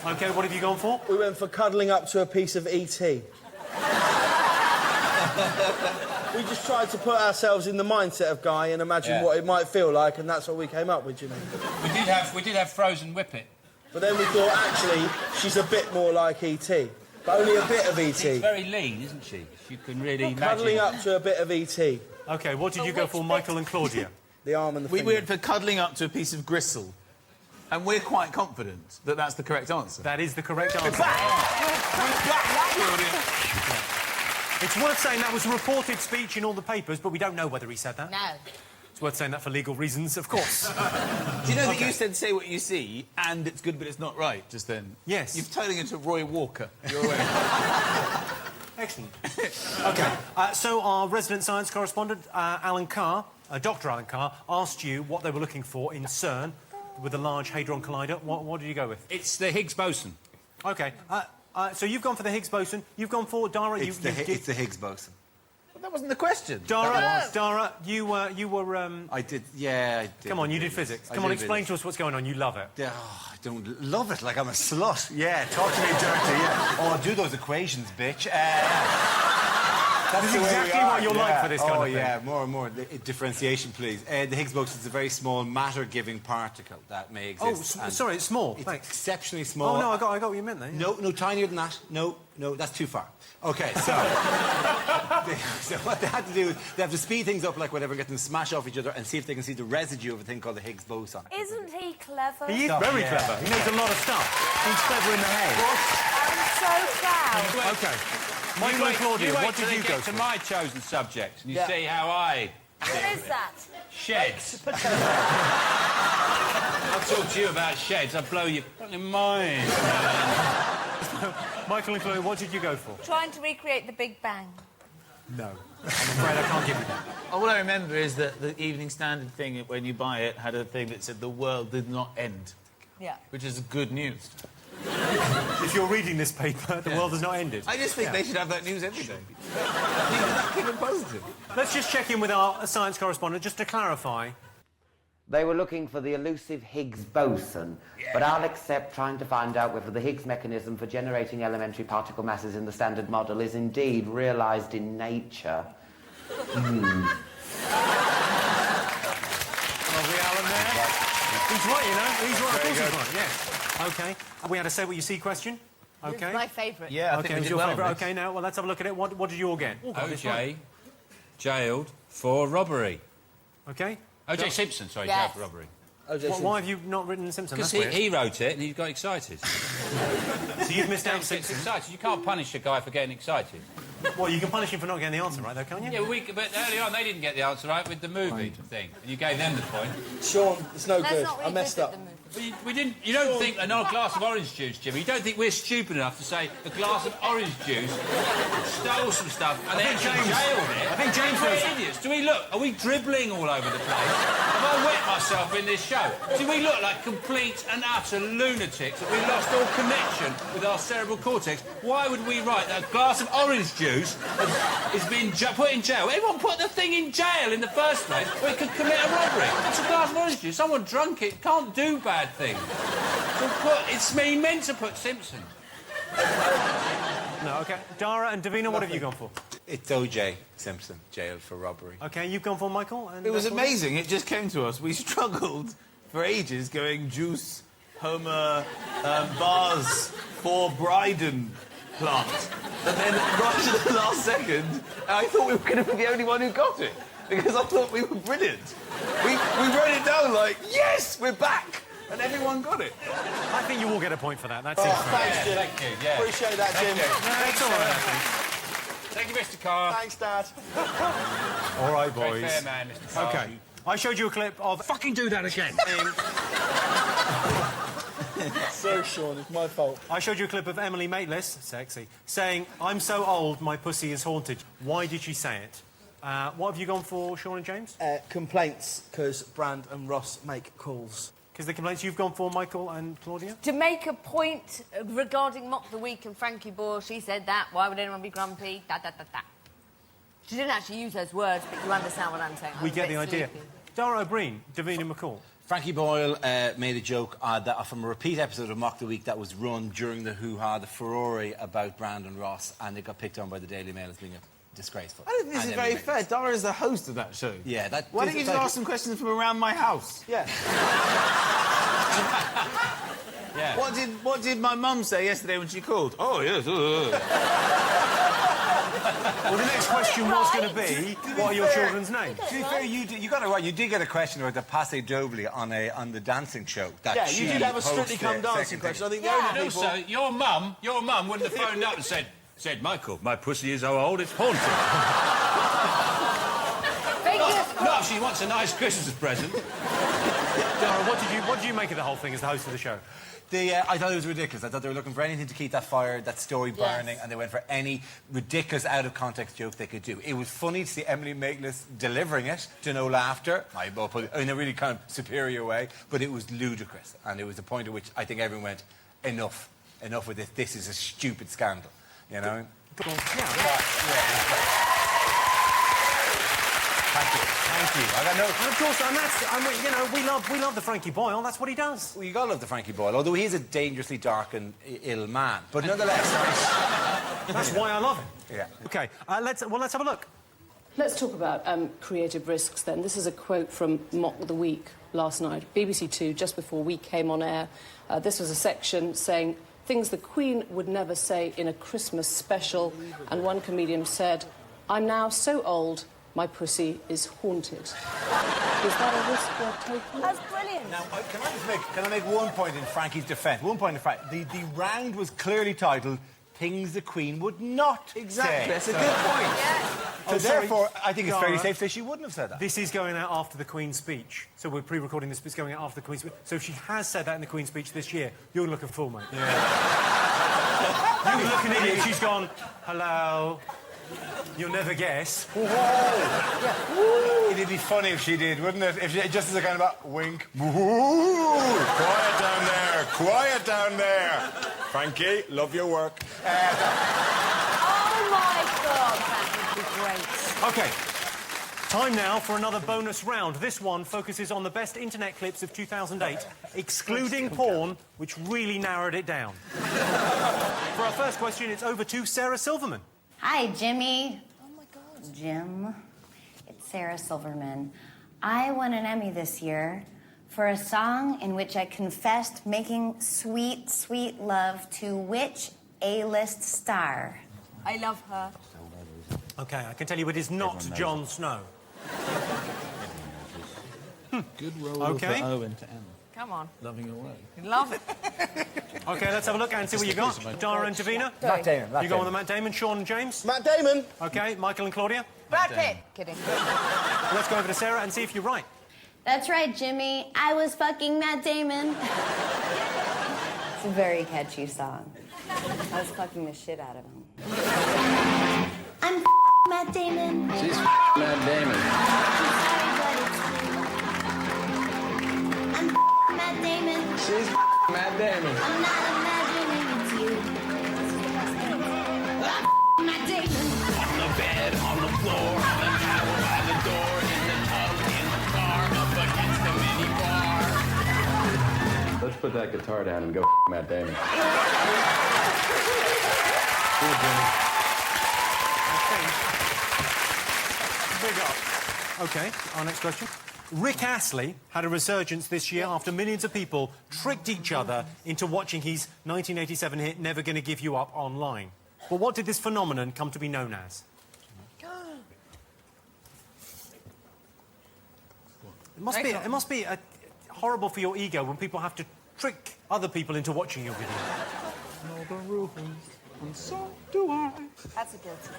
OK, what have you gone for? We went for cuddling up to a piece of E.T. We just tried to put ourselves in the mindset of Guy and imagine what it might feel like, and that's what we came up with, you know. We did have Frozen Whippet. But then we thought, actually, she's a bit more like E.T. But only a bit of E.T. She's very lean, isn't she? You can really imagine... Cuddling up to a bit of E.T. OK, what did you go for, Michael and Claudia? The arm and the We finger. went for cuddling up to a piece of gristle. And we're quite confident that that's the correct answer. That is the correct answer. It's worth saying that was a reported speech in all the papers, but we don't know whether he said that. No. It's worth saying that for legal reasons, of course. Do you know that you said say what you see, and it's good but it's not right, just then? Yes. You're turning into Roy Walker. You're aware. Excellent. OK, so our resident science correspondent, Alan Carr, Dr Alan Carr, asked you what they were looking for in CERN with the Large Hadron Collider. What did you go with? It's the Higgs boson. OK, so you've gone for the Higgs boson. You've gone for Dara. It's the Higgs boson. But that wasn't the question. Dara, you were. I did. Yeah, I did. Come on, you did physics. Come on, explain to us what's going on. You love it. Yeah, oh, I don't love it. Like I'm a slut. Yeah, talk to me dirty. Yeah. Oh, do those equations, bitch. That's exactly what you're like for this kind of thing. Oh, yeah, more and more. Differentiation, please. The Higgs boson is a very small matter-giving particle that may exist. Oh, sorry, it's small. It's Thanks. exceptionally small. Oh, no, I got what you meant there. Yeah. No, tinier than that. No, that's too far. OK, so... so what they had to do is they have to speed things up like whatever, get them to smash off each other and see if they can see the residue of a thing called the Higgs boson. Isn't he clever? He is very clever. He knows a lot of stuff. He's clever in the head. I'm so proud. OK. Michael and Claudia, what did you go to for? my chosen subject, and you see how I... What is that? Sheds. I'll talk to you about sheds. I'll blow your fucking mind. Michael and Claudia, what did you go for? Trying to recreate the Big Bang. No. I'm afraid I can't give you that. All I remember is that the Evening Standard thing, when you buy it, had a thing that said the world did not end. Yeah. Which is good news. If you're reading this paper, the world has not ended. I just think they should have that news every day. Keep it positive. Let's just check in with our science correspondent, just to clarify. They were looking for the elusive Higgs boson, but I'll accept trying to find out whether the Higgs mechanism for generating elementary particle masses in the Standard Model is indeed realised in nature. Lovely Alan there. He's right, you know. He's right. Of course he's right, yes. OK. We had a say what you see question. OK. It's my favourite. Yeah, I think we it's did your well favourite. on this. OK, now, well, let's have a look at it. What did you all get? OJ jailed for robbery. OK. OJ Simpson, sorry, Yes. jailed for robbery. Why have you not written Simpson? Because That's weird. he wrote it and he got excited. So you've missed out Gets Simpson. excited. You can't punish a guy for getting excited. Well, you can punish him for not getting the answer right, though, can't you? Yeah, but early on they didn't get the answer right with the movie thing, and you gave them the point. Sean, it's no Let's good. not I messed revisit up. the movie. We didn't. You don't think an old glass of orange juice, Jimmy? You don't think we're stupid enough to say a glass of orange juice stole some stuff and they actually jailed it? I think James We're was. idiots. Do we look? Are we dribbling all over the place? Have I wet myself in this show? Do we look like complete and utter lunatics? Have we lost all connection with our cerebral cortex? Why would we write that a glass of orange juice is being put in jail? Everyone put the thing in jail in the first place, or it could commit a robbery. It's a glass of orange juice. Someone drunk it can't do bad things. So it's me meant to put Simpson. No, OK. Dara and Davina, what have you gone for? It's O.J. Simpson, jailed for robbery. OK, you've gone for Michael? And It was amazing. It just came to us. We struggled for ages going Juice, Homer, bars for Bryden plant. And then right at the last second, I thought we were going to be the only one who got it. Because I thought we were brilliant. We wrote it down like, yes, we're back. And everyone got it. I think you will get a point for that. That's it. Thanks, Jim. Thank you, yeah. Appreciate that, Jim. That's all right. Thank you, Mr. Carr. Thanks, Dad. All right, Very boys. fair man, Mr. Carr. OK. I showed you a clip of... Fucking do that again. Sorry, Sean, it's my fault. I showed you a clip of Emily Maitlis, sexy, saying, I'm so old, my pussy is haunted. Why did she say it? What have you gone for, Sean and James? Complaints, because Brand and Ross make calls. Because the complaints you've gone for, Michael and Claudia? To make a point regarding Mock the Week and Frankie Boyle, she said that. Why would anyone be grumpy? Da, da, da, da. She didn't actually use those words, but you understand what I'm saying. We get the idea. Dara O'Briain, Davina McCall. Frankie Boyle made a joke that from a repeat episode of Mock the Week that was run during the hoo-ha, the furore about Brandon Ross, and it got picked on by the Daily Mail as being disgraceful. I don't think this is very fair. Dara is the host of that show. Yeah, that... Why don't you just ask some questions from around my house? Yeah. Yeah. What did my mum say yesterday when she called? Oh, yes. Well, the next question was going to be, what are your children's names? To be fair, you got it right. You did get a question about the Passe Doble on the dancing show. That Yeah, you did have a Strictly Come Dancing question. I think the only And people... also, your mum wouldn't have phoned up and said, Michael, my pussy is so old it's haunted. No, she wants a nice Christmas present. Dara, what did you make of the whole thing as the host of the show? I thought it was ridiculous. I thought they were looking for anything to keep that fire, that story burning, and they went for any ridiculous, out-of-context joke they could do. It was funny to see Emily Maitlis delivering it to no laughter, in a really kind of superior way, but it was ludicrous, and it was the point at which I think everyone went, enough with this. This is a stupid scandal, you know? Thank you. I got no... And of course, we love the Frankie Boyle. That's what he does. Well, you gotta love the Frankie Boyle, although he is a dangerously dark and ill man. But nonetheless... That's why I love him. Yeah. OK, let's have a look. Let's talk about creative risks then. This is a quote from Mock the Week last night, BBC Two, just before we came on air. This was a section saying things the Queen would never say in a Christmas special, and one comedian said, I'm now so old, my pussy is haunted. Is that a risk worth taking? That's brilliant. Now, can I make one point in Frankie's defence? One point in fact. The round was clearly titled Things the Queen Would Not Say. That's a good point. Yeah. So therefore, I think it's fairly safe to say she wouldn't have said that. This is going out after the Queen's speech. So we're pre-recording this, but it's going out after the Queen's speech. So if she has said that in the Queen's speech this year, you're looking full, mate. Yeah. You're looking at it, she's gone, hello. You'll never guess. It'd be funny if she did, wouldn't it? If she, just as a kind of a wink. Quiet down there. Quiet down there. Frankie, love your work. Oh, my God, that would be great. OK. Time now for another bonus round. This one focuses on the best internet clips of 2008, excluding porn, which really narrowed it down. For our first question, it's over to Sarah Silverman. Hi, Jimmy. Oh, my God. Jim. It's Sarah Silverman. I won an Emmy this year for a song in which I confessed making sweet, sweet love to which A-list star? I love her. OK, I can tell you it is not Jon Snow. Good roll OK. for Owen to M. Come on. Loving away. Love it. OK, let's have a look and see what you got. Dara and Davina? Matt Damon. You go on the Matt Damon. Sean and James? Matt Damon. OK, Michael and Claudia? Brad Pitt. Kidding. Let's go over to Sarah and see if you're right. That's right, Jimmy. I was fucking Matt Damon. It's a very catchy song. I was fucking the shit out of him. I'm Matt Damon. She's Matt Damon. I'm Matt Damon. She's Matt Damon. I'm not imagining it's you. Matt Damon. On the bed, on the floor, on the towel, by the door, in the tub, in the car, up against the minibar. Let's put that guitar down and go Matt Damon. Big up. OK, our next question. Rick Astley had a resurgence this year after millions of people tricked each other into watching his 1987 hit Never Gonna Give You Up online. But what did this phenomenon come to be known as? It must be horrible for your ego when people have to trick other people into watching your video. Know the rules, and so do I. That's a guilty.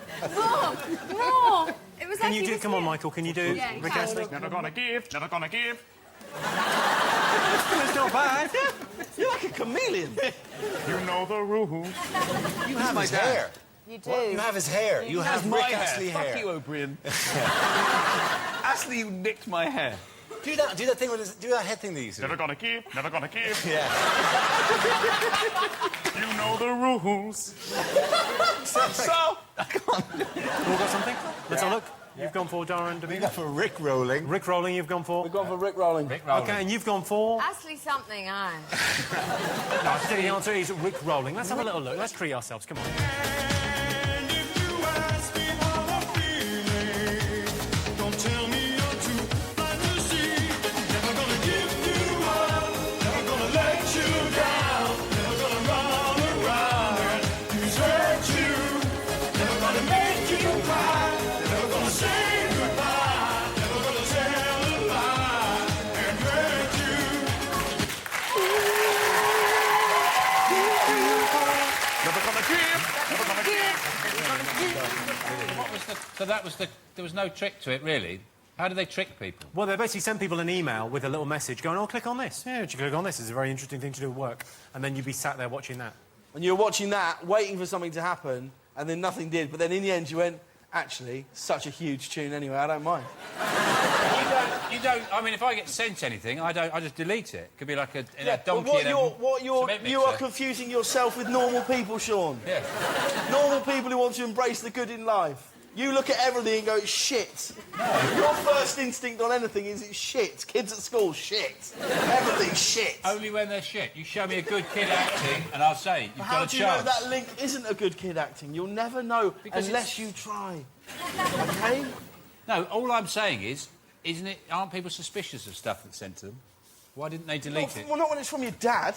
No! It was Can you do? Come on, Michael. Can you do Rick Astley? Never gonna give, never gonna give. It's not bad. You're like a chameleon. You know the rules. You have his hair. You do. You have his hair. You have my Rick hair. Astley hair. Fuck you, O'Briain. Astley, you nicked my hair. Do that thing with his, do that head thing that you used to do. Never gonna give, never gonna give. Yeah. You know the rules. So, all got something? Let's have a look. You've gone for Dara and Davina. You've gone for Rick rolling. Rick rolling, you've gone for? We've gone for Rick rolling. OK, and you've gone for? Astley something, aye. No, I think the answer is Rick rolling. Let's have a little look. Let's treat ourselves. Come on. So that was the... There was no trick to it, really. How do they trick people? Well, they basically send people an email with a little message going, oh, click on this. Yeah, you click on this. It's a very interesting thing to do at work. And then you'd be sat there watching that. And you were watching that, waiting for something to happen, and then nothing did. But then in the end, you went, actually, such a huge tune anyway, I don't mind. You don't... I mean, if I get sent anything, I just delete it. It could be like a donkey you are confusing yourself with normal people, Sean. Yeah. Normal people who want to embrace the good in life. You look at everything and go, it's shit. Your first instinct on anything is it's shit. Kids at school, shit. Everything's shit. Only when they're shit. You show me a good kid acting, and I'll say, you've got a chance. How do you know that link isn't a good kid acting? You'll never know unless you try. OK? No, all I'm saying is, aren't people suspicious of stuff that's sent to them? Why didn't they delete it? Well, not when it's from your dad.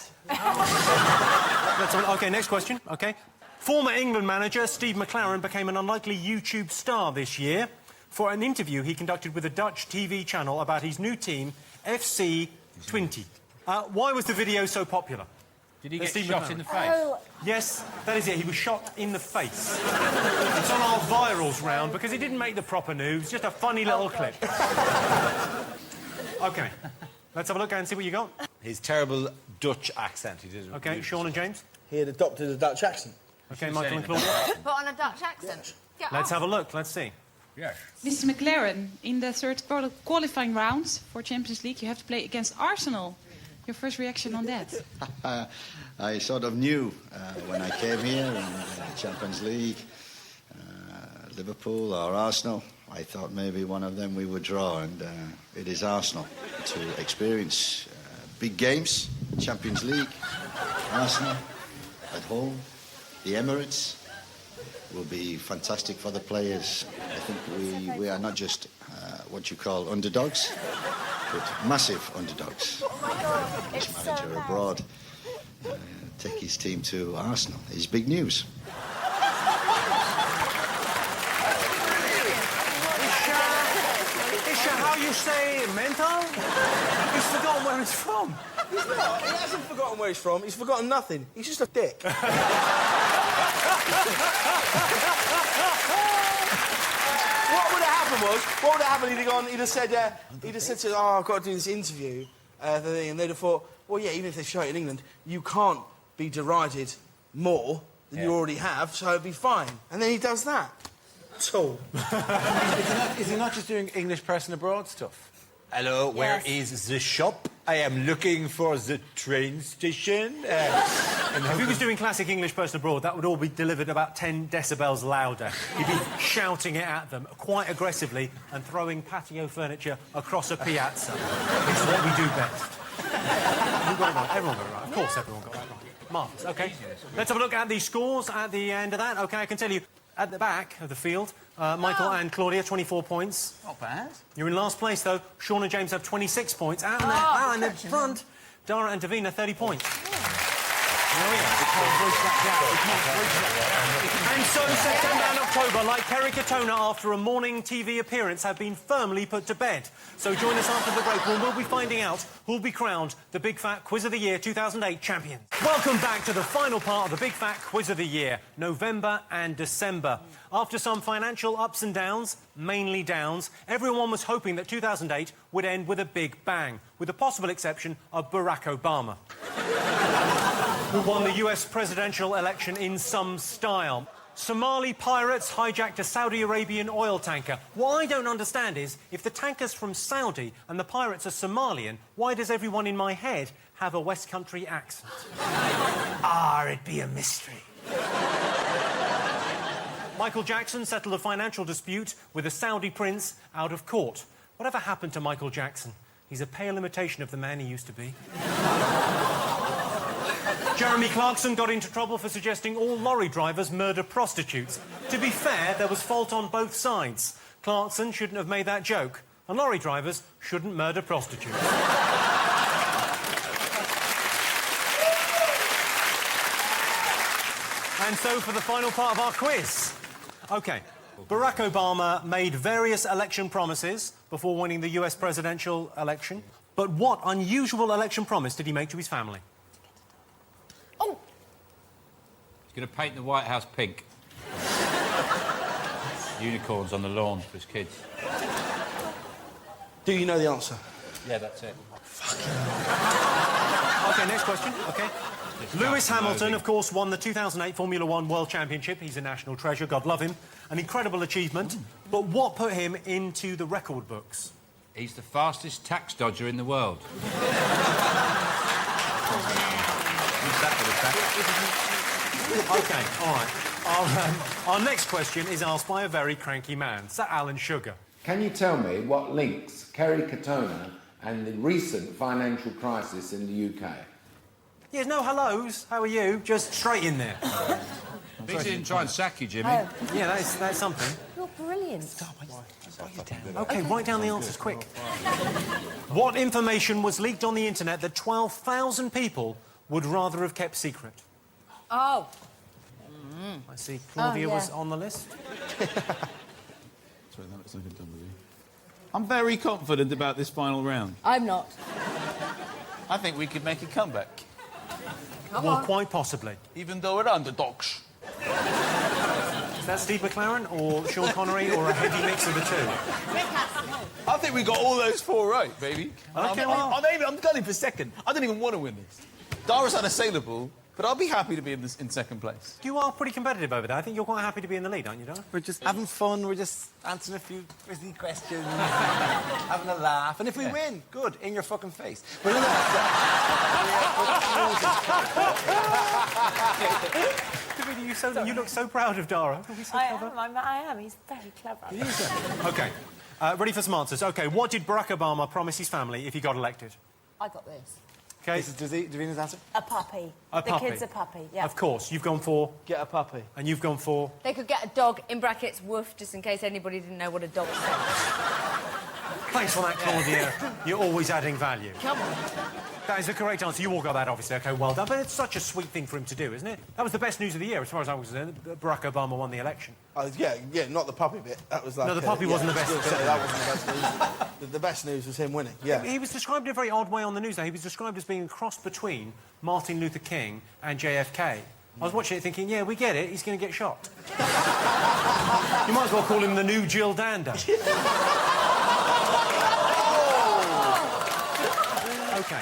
OK, next question. OK. Former England manager Steve McClaren became an unlikely YouTube star this year for an interview he conducted with a Dutch TV channel about his new team, FC Twente. Why was the video so popular? Did he get shot in the face? Yes, that is it. He was shot in the face. It's on our virals round because he didn't make the proper news, just a funny little clip. OK, let's have a look and see what you got. His terrible Dutch accent. He did. OK, Sean and James? He had adopted a Dutch accent. OK, Michael and Claudia? Put on a Dutch accent. Let's have a look. Let's see. Yes. Mrs. McLaren, in the third qualifying round for Champions League, you have to play against Arsenal. Your first reaction on that? I sort of knew when I came here in Champions League, Liverpool or Arsenal. I thought maybe one of them we would draw, and it is Arsenal. To experience big games, Champions League, Arsenal at home, the Emirates, will be fantastic for the players. I think we are not just what you call underdogs, but massive underdogs. This manager abroad take his team to Arsenal is big news. How you say mental? He's forgotten where it's from. He's not. He hasn't forgotten where he's from. He's forgotten nothing. He's just a dick. What would have happened was, Because what would have happened? He'd have said, oh, I've got to do this interview, and they'd have thought, well, yeah, even if they show it in England, you can't be derided more than you already have, so it'd be fine. And then he does that. Tool. Is he not just doing English person abroad stuff? Hello, where is the shop? I am looking for the train station. If he was doing classic English person abroad, that would all be delivered about 10 decibels louder. He'd be shouting it at them quite aggressively and throwing patio furniture across a piazza. It's what we do best. You got it right. Everyone got it right. Of course everyone got that right. Marvellous. OK. Let's have a look at the scores at the end of that. OK, I can tell you, at the back of the field, Michael and Claudia, 24 points. Not bad. You're in last place, though. Sean and James have 26 points. Out in the front, Dara and Davina, 30 points. And so September and October, like Kerry Katona after a morning TV appearance, have been firmly put to bed. So join us after the break when we'll be finding out who'll be crowned the Big Fat Quiz of the Year 2008 champions. Welcome back to the final part of the Big Fat Quiz of the Year, November and December. After some financial ups and downs, mainly downs, everyone was hoping that 2008 would end with a big bang, with the possible exception of Barack Obama, who won the US presidential election in some style. Somali pirates hijacked a Saudi Arabian oil tanker. What I don't understand is, if the tanker's from Saudi and the pirates are Somalian, why does everyone in my head have a West Country accent? It'd be a mystery. Michael Jackson settled a financial dispute with a Saudi prince out of court. Whatever happened to Michael Jackson? He's a pale imitation of the man he used to be. Jeremy Clarkson got into trouble for suggesting all lorry drivers murder prostitutes. To be fair, there was fault on both sides. Clarkson shouldn't have made that joke, and lorry drivers shouldn't murder prostitutes. And so for the final part of our quiz. OK, Barack Obama made various election promises before winning the US presidential election. But what unusual election promise did he make to his family? He's going to paint the White House pink. Unicorns on the lawn for his kids. Do you know the answer? Yeah, that's it. OK, next question. OK. Lewis Hamilton, of course, won the 2008 Formula One World Championship. He's a national treasure, God love him. An incredible achievement. But what put him into the record books? He's the fastest tax dodger in the world. OK, all right. Our next question is asked by a very cranky man, Sir Alan Sugar. Can you tell me what links Kerry Katona and the recent financial crisis in the UK? Yes, no hellos. How are you? Just straight in there. He didn't try and sack you, Jimmy. Oh. Yeah, that's something. You're brilliant. OK, write down the answers, quick. What information was leaked on the internet that 12,000 people would rather have kept secret? Oh. I see Claudia was on the list. Sorry, that's nothing done with you. I'm very confident about this final round. I'm not. I think we could make a comeback. Well, quite possibly. Even though we're underdogs. Is that Steve McLaren or Sean Connery or a heavy mix of the two? I think we got all those four right, baby. OK, I'm gunning for second. I don't even want to win this. Dara's unassailable, but I'll be happy to be in second place. You are pretty competitive over there. I think you're quite happy to be in the lead, aren't you, Dara? We're just having fun. We're just answering a few quizzy questions, having a laugh. And if we win, good, in your fucking face. But Davina, you look so proud of Dara. I am. He's very clever. OK. Ready for some answers? OK, what did Barack Obama promise his family if he got elected? I got this. OK. This is Davina's answer? A puppy. A puppy. The kid's a puppy, yeah. Of course. You've gone for? Get a puppy. And you've gone for? They could get a dog, in brackets, woof, just in case anybody didn't know what a dog said. Thanks for that, Claudia. You're always adding value. Come on. That is the correct answer. You all got that, obviously. OK, well done. But it's such a sweet thing for him to do, isn't it? That was the best news of the year, as far as I was concerned. Barack Obama won the election. Yeah, not the puppy bit. That was like... No, the puppy wasn't the best. That wasn't the best news. The best news was him winning, yeah. He was described in a very odd way on the news, though. He was described as being a cross between Martin Luther King and JFK. I was watching it thinking, yeah, we get it, he's going to get shot. You might as well call him the new Jill Dander. OK.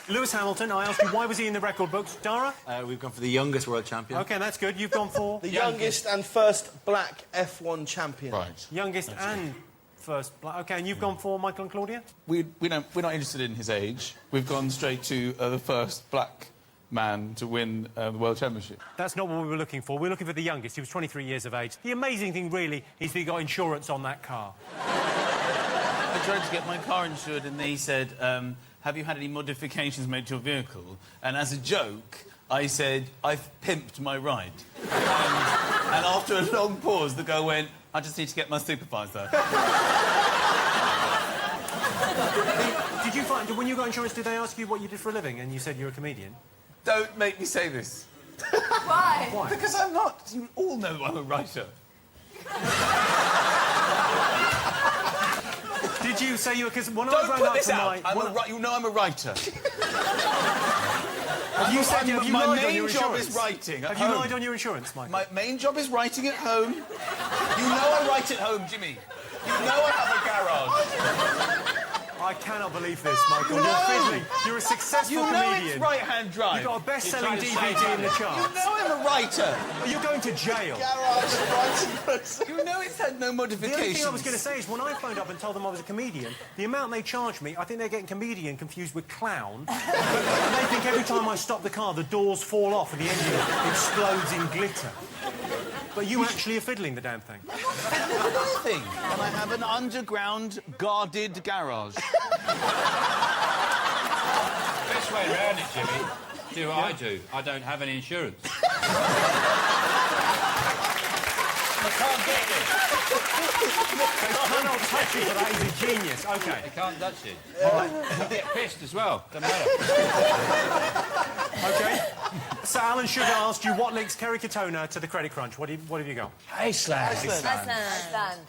Lewis Hamilton, I asked you, why was he in the record books? Dara? We've gone for the youngest world champion. OK, that's good. You've gone for... The youngest and first black F1 champion. Right. Youngest and first black... OK, and you've gone for Michael and Claudia? We're not interested in his age. We've gone straight to the first black man to win the World Championship. That's not what we were looking for. We were looking for the youngest. He was 23 years of age. The amazing thing, really, is that he got insurance on that car. I tried to get my car insured and they said, have you had any modifications made to your vehicle? And as a joke, I said, I've pimped my ride. And after a long pause, the girl went, I just need to get my supervisor. Did you find, when you got insurance, did they ask you what you did for a living? And you said you're a comedian? Don't make me say this. Why? Why? Because I'm not. You all know I'm a writer. Did you say you were... Because when I Don't rang put up this for out. my... You know I'm a writer. Have you said have you my lied on main your job insurance? is writing at Have home. you lied on your insurance, Michael? My main job is writing at home. You know I write at home, Jimmy. You know I have a garage. I cannot believe this, Michael. You're fiddling. You're a successful You know comedian. it's right-hand drive. You've got a best-selling DVD in the charts. You know I'm a writer. You're going to jail. Garage writing person. You know it's had no The modifications. only thing I was going to say is when I phoned up and told them I was a comedian, the amount they charged me, I think they're getting comedian confused with clown. But they think every time I stop the car, the doors fall off and the engine explodes in glitter. But you actually are fiddling the damn thing. Nothing. And I have an underground guarded garage. Best way around it, Jimmy. Do what I do. I don't have any insurance. I can't get it. They cannot touch you for that. He's a genius. OK. They can't touch it. I get pissed as well. Doesn't matter. OK. Sir Alan Sugar asked you what links Kerry Katona to the Credit Crunch. What have you got? Iceland.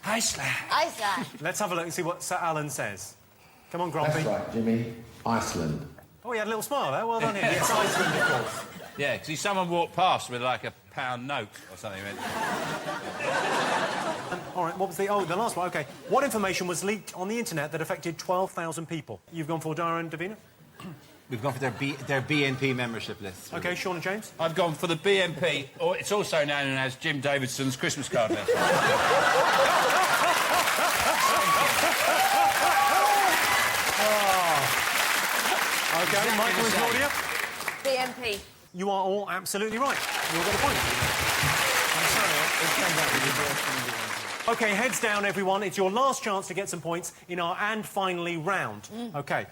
Iceland. Let's have a look and see what Sir Alan says. Come on, Grumpy. That's right, Jimmy. Iceland. Oh, he had a little smile there. Well done him. Yes, Iceland, of course. Yeah, see, someone walked past with, like, a £1 note or something. All right, what was the... Oh, the last one, OK. What information was leaked on the internet that affected 12,000 people? You've gone for Dara and Davina? We've gone for their BNP membership list. OK, Sean and James? I've gone for the BNP, or it's also known as Jim Davidson's Christmas card list. OK, Michael and Claudia? BNP. You are all absolutely right. You all got a point. I'm sorry. OK, heads down, everyone. It's your last chance to get some points in our and finally round. OK,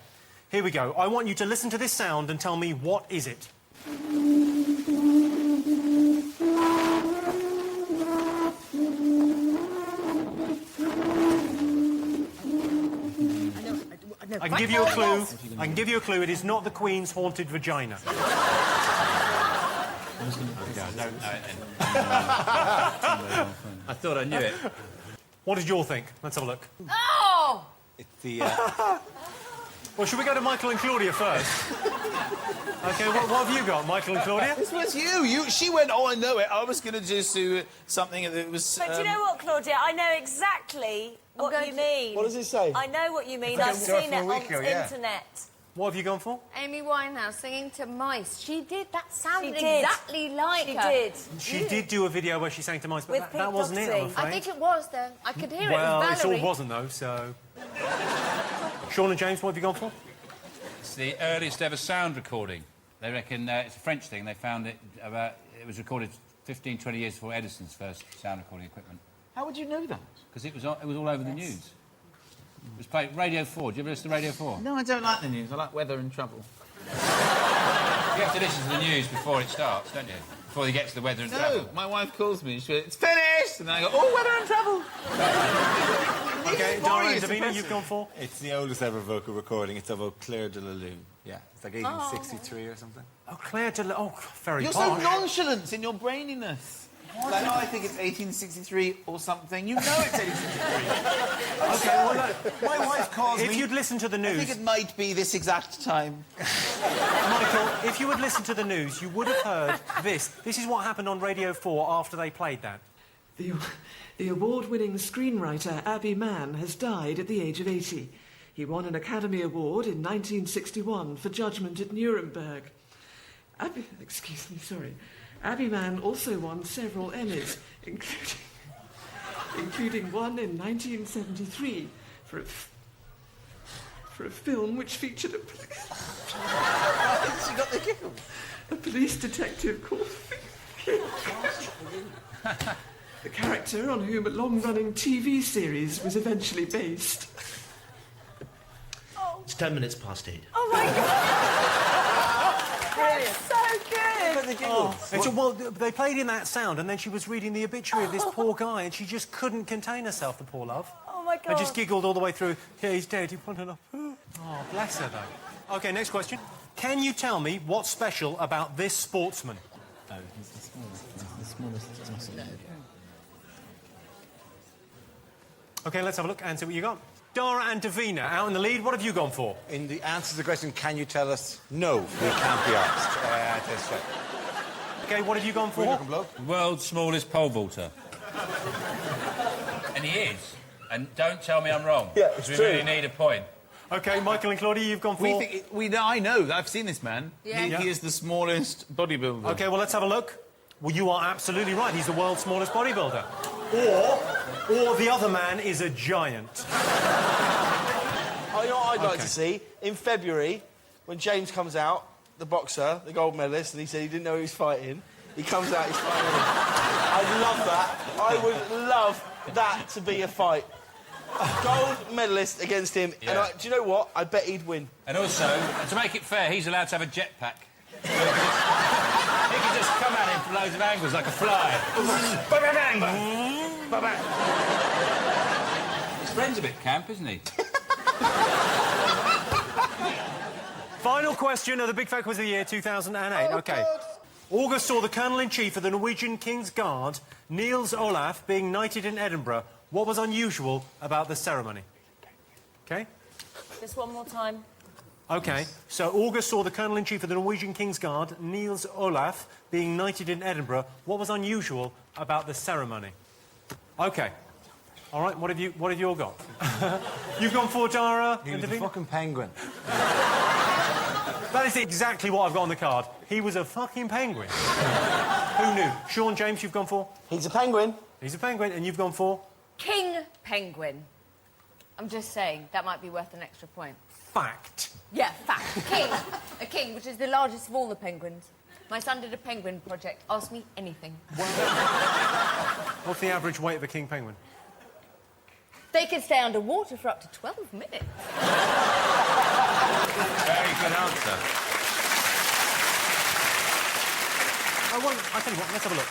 here we go. I want you to listen to this sound and tell me what is it. I can give you a clue. I can give you a clue. It is not the Queen's haunted vagina. No. I thought I knew it. What did you all think? Let's have a look. Oh! It's the... Well, should we go to Michael and Claudia first? OK, what have you got, Michael and Claudia? This was you. She went, oh, I know it. I was going to just do something that was... But do you know what, Claudia? I know exactly what you mean. What does it say? I know what you mean. I I've think it was seen for it a on week ago, yeah. internet. What have you gone for? Amy Winehouse singing to mice. She did. That sounded She did. exactly like She her. did. She did do a video where she sang to mice, but With that wasn't it, I'm Pete afraid. I think it was, though. I could hear Well, it. It was it all Valerie. wasn't, though, so... Sean and James, what have you gone for? It's the earliest ever sound recording. They reckon it's a French thing. They found it about... It was recorded 15, 20 years before Edison's first sound recording equipment. How would you know that? Because it was all over the news. It was played Radio 4. Do you ever listen to Radio 4? No, I don't like the news. I like weather and travel. You have to listen to the news before it starts, don't you? Before you get to the weather and travel. No, my wife calls me and she goes, it's finished! And then I go, oh, weather and travel! OK, Dara and Davina, you've gone for? It's the oldest ever vocal recording. It's of Claire de la Lune. Yeah, it's like 1863 or something. Oh, Claire de la... Oh, very You're posh. so nonchalant in your braininess. Like, no, I think it's 1863 or something. You know it's 1863. OK, well, look, my wife calls me... If you'd listened to the news... I think it might be this exact time. Michael, if you had listened to the news, you would have heard this. This is what happened on Radio 4 after they played that. The award-winning screenwriter Abbie Mann has died at the age of 80. He won an Academy Award in 1961 for Judgment at Nuremberg. Abbie Mann also won several Emmys, including one in 1973 for a film which featured She got the giggles. a police detective called... the character on whom a long-running TV series was eventually based. It's 10 minutes past 8. Oh, my God! Brilliant. So good! Well, they played in that sound, and then she was reading the obituary of this poor guy, and she just couldn't contain herself, the poor love. Oh, my God. And just giggled all the way through. Yeah, he's dead. He wanted enough. Oh, bless her, though. OK, next question. Can you tell me what's special about this sportsman? Oh, he's the smallest muscle. OK, let's have a look and see what you got. Dara and Davina, out in the lead. What have you gone for? In the answer to the question, can you tell us? No, we can't be asked. Test check. OK, what have you gone for? World's smallest pole vaulter. And he is. And don't tell me I'm wrong. Yeah, it's we true. really need a point. OK, Michael and Claudia, you've gone for... I know. I've seen this man. Yeah. He is the smallest bodybuilder. OK, well, let's have a look. Well, you are absolutely right. He's the world's smallest bodybuilder. Or the other man is a giant. Oh, you know what I'd like to see? In February, when James comes out, the boxer, the gold medalist, and he said he didn't know he was fighting, he comes out, he's fighting him. I'd love that. I would love that to be a fight. Gold medalist against him. Yeah. And do you know what? I bet he'd win. And also, to make it fair, he's allowed to have a jetpack. He can just come at him from loads of angles like a fly. His friend's a bit camp, isn't he? Final question of the Big Fat Quiz of the Year 2008. OK. August saw the Colonel-in-Chief of the Norwegian King's Guard, Niels Olaf, being knighted in Edinburgh. What was unusual about the ceremony? OK? Just one more time. OK, so August saw the Colonel-in-Chief of the Norwegian King's Guard, Niels Olaf, being knighted in Edinburgh. What was unusual about the ceremony? OK. All right, what have you all got? You've gone for Dara He and was a Davina? fucking penguin. That is exactly what I've got on the card. He was a fucking penguin. Who knew? Sean, James, you've gone for? He's a penguin. He's a penguin, and you've gone for? King penguin. I'm just saying, that might be worth an extra point. Fact. Yeah, fact. King. A king, which is the largest of all the penguins. My son did a penguin project. Ask me anything. What's the average weight of a king penguin? They can stay underwater for up to 12 minutes. Very good answer. I tell you what, let's have a look.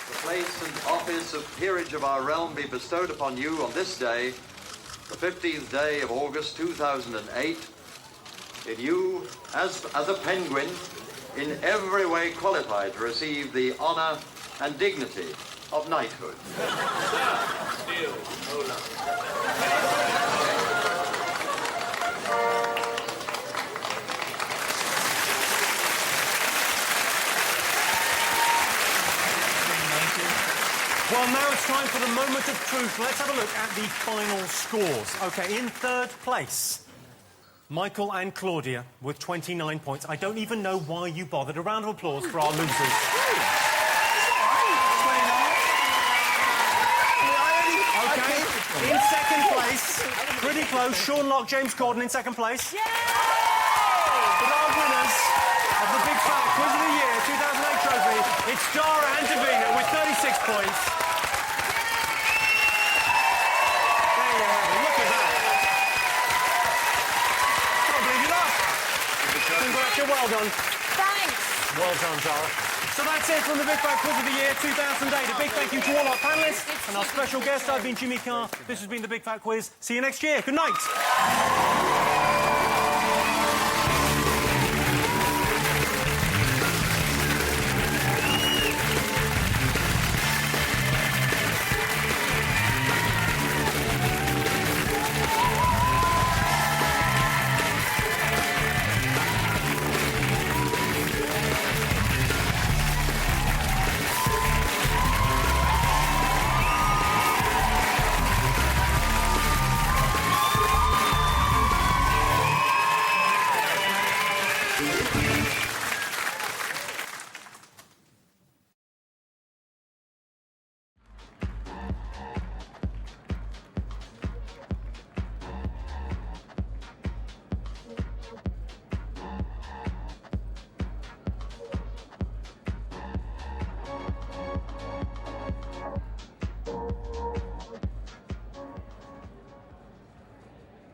The place and office of peerage of our realm be bestowed upon you on this day, the 15th day of August 2008, in you, as a penguin, in every way qualified to receive the honour and dignity of knighthood. Well, now it's time for the moment of truth. Let's have a look at the final scores. OK, in third place, Michael and Claudia with 29 points. I don't even know why you bothered. A round of applause for our losers. OK, in second place, pretty close, Sean Locke, James Corden in second place. Yay! But our winners of the Big Fat Quiz of the Year 2008 trophy, it's Dara and Davina with 36 points. There you have it, look at that. Can't believe you lost. Congratulations, well done. Thanks. Well done, Dara. So that's it from the Big Fat Quiz of the Year 2008. A big thank you to all our panellists and our special guest. I've been Jimmy Carr. This has been the Big Fat Quiz. See you next year. Good night.